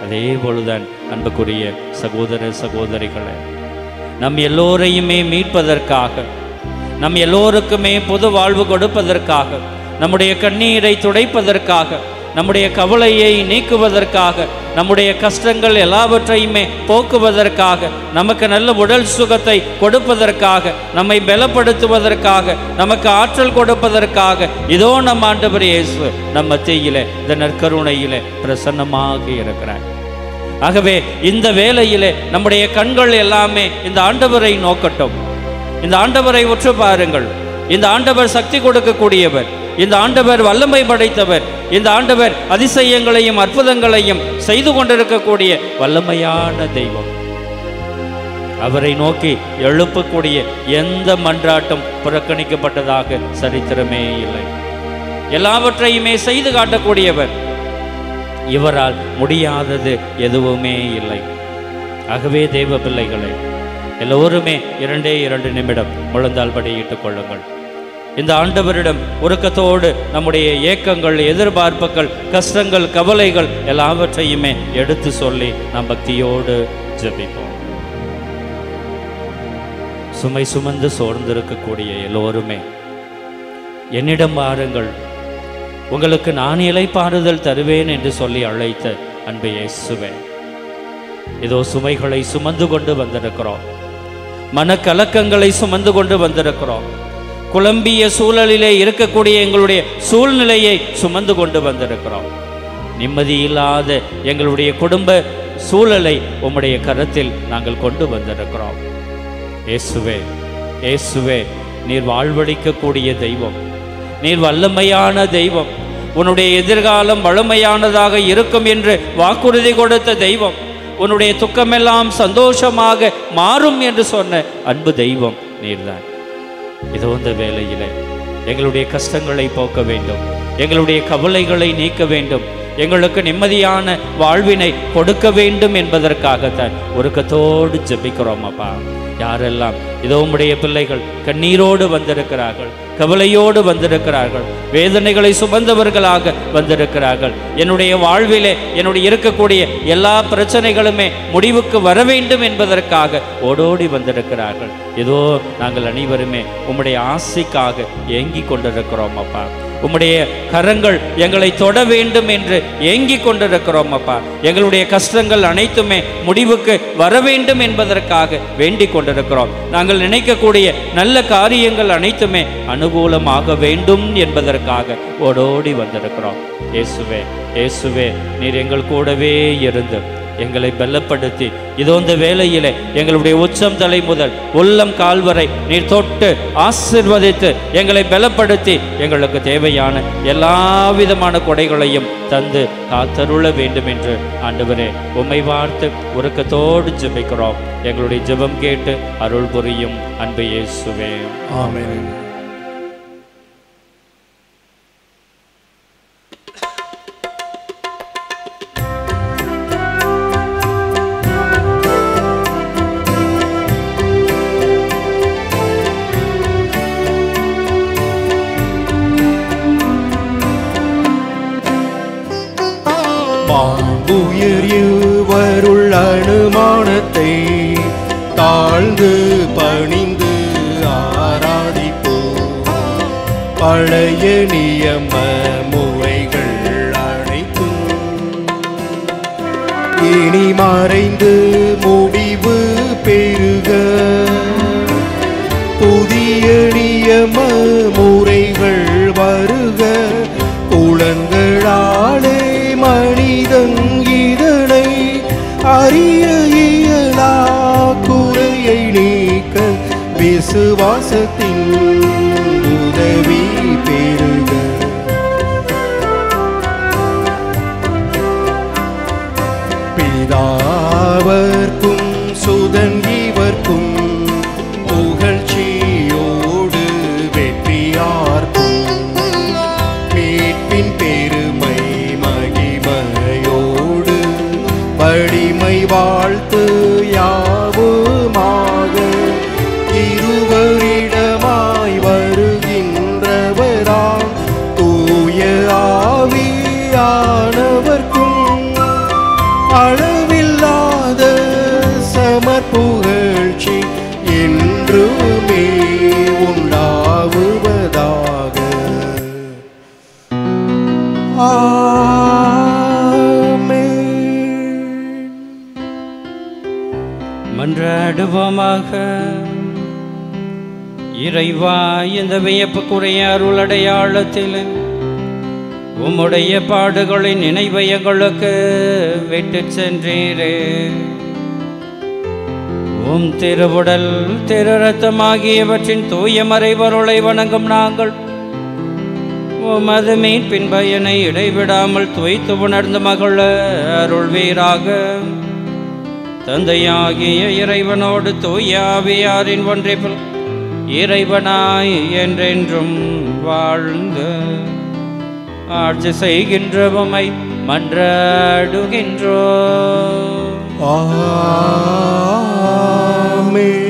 அதே போலுதான் அன்புக்குரிய சகோதர சகோதரிகளே, நம் எல்லோரையுமே மீட்பதற்காக, நம் எல்லோருக்குமே பொது வாழ்வு கொடுப்பதற்காக, நம்முடைய கண்ணீரை துடைப்பதற்காக, நம்முடைய கவலையை நீக்குவதற்காக, நம்முடைய கஷ்டங்கள் எல்லாவற்றையுமே போக்குவதற்காக, நமக்கு நல்ல உடல் சுகத்தை கொடுப்பதற்காக, நம்மை பலப்படுத்துவதற்காக, நமக்கு ஆற்றல் கொடுப்பதற்காக இதோ நம் ஆண்டவர் இயேசு நம் மத்தியிலே இந்த நற்கருணையிலே பிரசன்னமாக இருக்கிறார். ஆகவே இந்த வேளையிலே நம்முடைய கண்கள் எல்லாமே இந்த ஆண்டவரை நோக்கட்டும். இந்த ஆண்டவரை உற்று பாருங்கள். இந்த ஆண்டவர் சக்தி கொடுக்கக்கூடியவர். இந்த ஆண்டவர் வல்லமை படைத்தவர். இந்த ஆண்டவர் அதிசயங்களையும் அற்புதங்களையும் செய்து கொண்டிருக்கக்கூடிய வல்லமையான தெய்வம். அவரை நோக்கி எழுப்பக்கூடிய எந்த மன்றாட்டம் புறக்கணிக்கப்பட்டதாக சரித்திரமே இல்லை. எல்லாவற்றையுமே செய்து காட்டக்கூடியவர். இவரால் முடியாதது எதுவுமே இல்லை. ஆகவே தேவ பிள்ளைகளே, எல்லோருமே 2 நிமிடம் முழந்தால் படியிட்டுக் கொள்ளுங்கள். இந்த ஆண்டவரிடம் உருக்கத்தோடு நம்முடைய ஏக்கங்கள், எதிர்பார்ப்புகள், கஷ்டங்கள், கவலைகள் எல்லாவற்றையுமே எடுத்து சொல்லி நாம் பக்தியோடு ஜெபிப்போம். சுமை சுமந்து சோர்ந்திருக்கக்கூடிய எல்லோருமே என்னிடம் வாருங்கள், உங்களுக்கு நான் இளைப்பாறுதல் தருவேன் என்று சொல்லி அழைத்த அன்பு இயேசுவே, இதோ சுமைகளை சுமந்து கொண்டு வந்திருக்கிறோம். மனக்கலக்கங்களை சுமந்து கொண்டு வந்திருக்கிறோம். குழம்பிய சூழலிலே இருக்கக்கூடிய எங்களுடைய சூழ்நிலையை சுமந்து கொண்டு வந்திருக்கிறோம். நிம்மதி இல்லாத எங்களுடைய குடும்ப சூழலை உம்முடைய கரத்தில் நாங்கள் கொண்டு வந்திருக்கிறோம். இயேசுவே, இயேசுவே, நீர் வாழ்வளிக்கக்கூடிய தெய்வம், நீர் வல்லமையான தெய்வம், உன்னுடைய எதிர்காலம் வளமையானதாக இருக்கும் என்று வாக்குறுதி கொடுத்த தெய்வம், உன்னுடைய துக்கமெல்லாம் சந்தோஷமாக மாறும் என்று சொன்ன அன்பு தெய்வம் நீர்தான். இதோ இந்த வேளையிலே எங்களுடைய கஷ்டங்களை போக்க வேண்டும், எங்களுடைய கவலைகளை நீக்க வேண்டும், எங்களுக்கு நிம்மதியான வாழ்வினை கொடுக்க வேண்டும் என்பதற்காகத்தான் உருக்கத்தோடு ஜெபிக்கிறோம் அப்பா. யாரெல்லாம் இதோ உம்முடைய பிள்ளைகள் கண்ணீரோடு வந்திருக்கிறார்கள், கவலையோடு வந்திருக்கிறார்கள், வேதனைகளை சுமந்தவர்களாக வந்திருக்கிறார்கள், என்னுடைய வாழ்விலே என்னுடைய இருக்கக்கூடிய எல்லா பிரச்சனைகளுமே முடிவுக்கு வர வேண்டும் என்பதற்காக ஓடோடி வந்திருக்கிறார்கள். இதோ நாங்கள் அனைவருமே உம்முடைய ஆசைக்காக ஏங்கி கொண்டிருக்கிறோம் அப்பா. உம்முடைய கரங்கள் எங்களை தொட வேண்டும் என்று ஏங்கி கொண்டிருக்கிறோம் அப்பா. எங்களுடைய கஷ்டங்கள் அனைத்துமே முடிவுக்கு வர வேண்டும் என்பதற்காக வேண்டிக் கொண்டிருக்கிறோம். நாங்கள் நினைக்கக்கூடிய நல்ல காரியங்கள் அனைத்துமே அனுகூலமாக வேண்டும் என்பதற்காக ஓடோடி வந்திருக்கிறோம். இயேசுவே, இயேசுவே, நீர் எங்கள் கூடவே இருந்து எங்களை பலப்படுத்தி இதோ இந்த வேளையிலே எங்களுடைய உச்சம் தலை முதல் உள்ளம் கால்வரை நீர் தொட்டு ஆசீர்வதித்து எங்களை பலப்படுத்தி எங்களுக்கு தேவையான எல்லா விதமான கொடைகளையும் தந்து காத்தருள வேண்டும் என்று ஆண்டவரே உம்மை வார்த்து உருக்கத்தோடு ஜெபிக்கிறோம். எங்களுடைய ஜெபம் கேட்டு அருள் புரியும் அன்பு இயேசுவே, ஆமென். பாம்புயர் இருவருள் அனுமானத்தை தாழ்ந்து பணிந்து ஆராதிப்போம். பழைய நியம முறைகள் அனைத்தும் இனி மறைந்து முடிவு பெறுக. புதிய நியம முறைகள் விசுவாசத்தின் உதவி பெறுக. பிதாவர்க்கும் சுதன் இவர்க்கும் புகழ்ச்சியோடு வெற்றியார்க்கும் மீட்பின் பெருமை மகிமையோடு வடிமை வாழ்த்து யாவுமாக இருவரிடமாய் வருகின்றவராம் தூய ஆவியானவர்க்கும் அளவில்லாத சமர்ப்புகழ்ச்சி என்றுமே உண்டாவுவதாக. மன்றாடுவோமாக. இறைவா, இந்த வியப்புக்குரிய அருளடையாளத்தில் உம்முடைய பாடுகளின் நினைவை எங்களுக்கு விட்டு சென்றீரே. உம் திருவுடல் திரு ரத்தமாகியவற்றின் தூய மறைபொருளை வணங்கும் நாங்கள் உமது மீட்பின் பயனை இடைவிடாமல் துய்த்து உணர்ந்து மகள அருள்வீராக. தந்தையாகிய இறைவனோடு தூய ஆவியாரின் ஒன்றிப்பில் இறைவனாய் என்றென்றும் வாழ்ந்து ஆட்சி செய்கின்றவமை மன்றாடுகின்றோம். ஆமென்.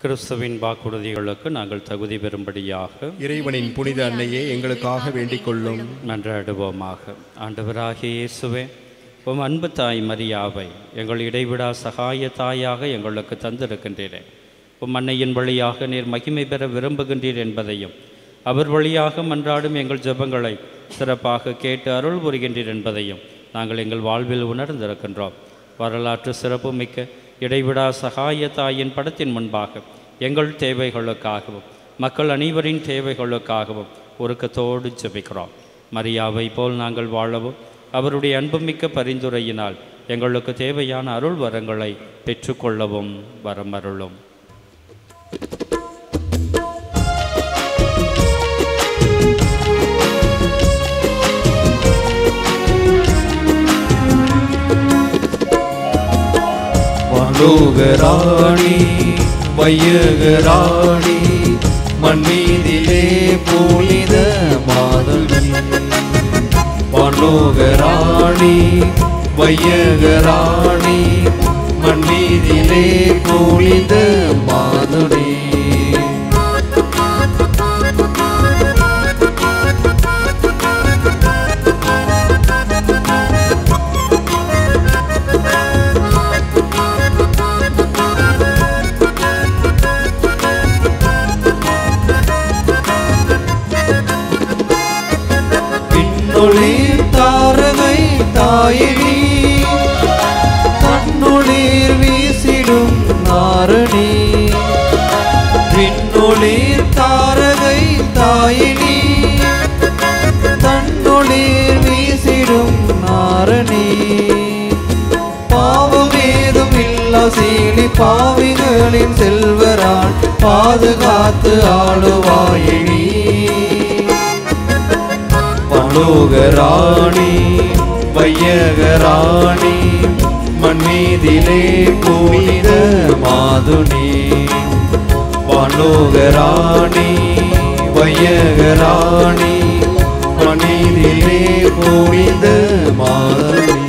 கிறிஸ்துவின் வாக்குறுதிகளுக்கு நாங்கள் தகுதி பெறும்படியாக இறைவனின் புனித அன்னையே எங்களுக்காக வேண்டிக் கொள்ளும். மன்றாடுவோமாக. ஆண்டவராகிய இயேசுவே, உம் அன்பு தாய் மரியாவை எங்கள் இடைவிடா சகாய தாயாக எங்களுக்கு தந்திருக்கின்றீரே. உம் அன்னையின் வழியாக நீர் மகிமை பெற விரும்புகின்றீர் என்பதையும் அவர் வழியாக மன்றாடும் எங்கள் ஜெபங்களை சிறப்பாக கேட்டு அருள் புரிகின்றீர் என்பதையும் நாங்கள் எங்கள் வாழ்வில் உணர்ந்திருக்கின்றோம். வரலாற்று சிறப்புமிக்க இடைவிடா சகாய தாயின் படத்தின் முன்பாக எங்கள் தேவைகளுக்காகவும் மக்கள் அனைவரின் தேவைகளுக்காகவும் உருக்கத்தோடு ஜெபிக்கிறோம். மரியாவை போல் நாங்கள் வாழவும் அவருடைய அன்புமிக்க பரிந்துரையினால் எங்களுக்கு தேவையான அருள் வரங்களை பெற்றுக்கொள்ளவும் வரமருளும். வானோகராணி வையகராணி மண்மீதிலே புனித மாதவி. வானோகராணி வையகராணி மண்மீதிலே புனித மாதவி. தாரகை தாயினி தன்னொளிர் வீசிடும் நாரணி. விண்ணொளிர் தாரகை தாயினி தன்னொளிர் வீசிடும் நாரணி. பாவமேதும் இல்லா சீலி பாவிகளின் செல்வரான் பாதுகாத்து ஆளுவாயினி. பரலோகராணி வையகராணி மண்மீதிலே புனித மாதுனி. பரலோகராணி வையகராணி மண்மீதிலே புனித மாதுனி.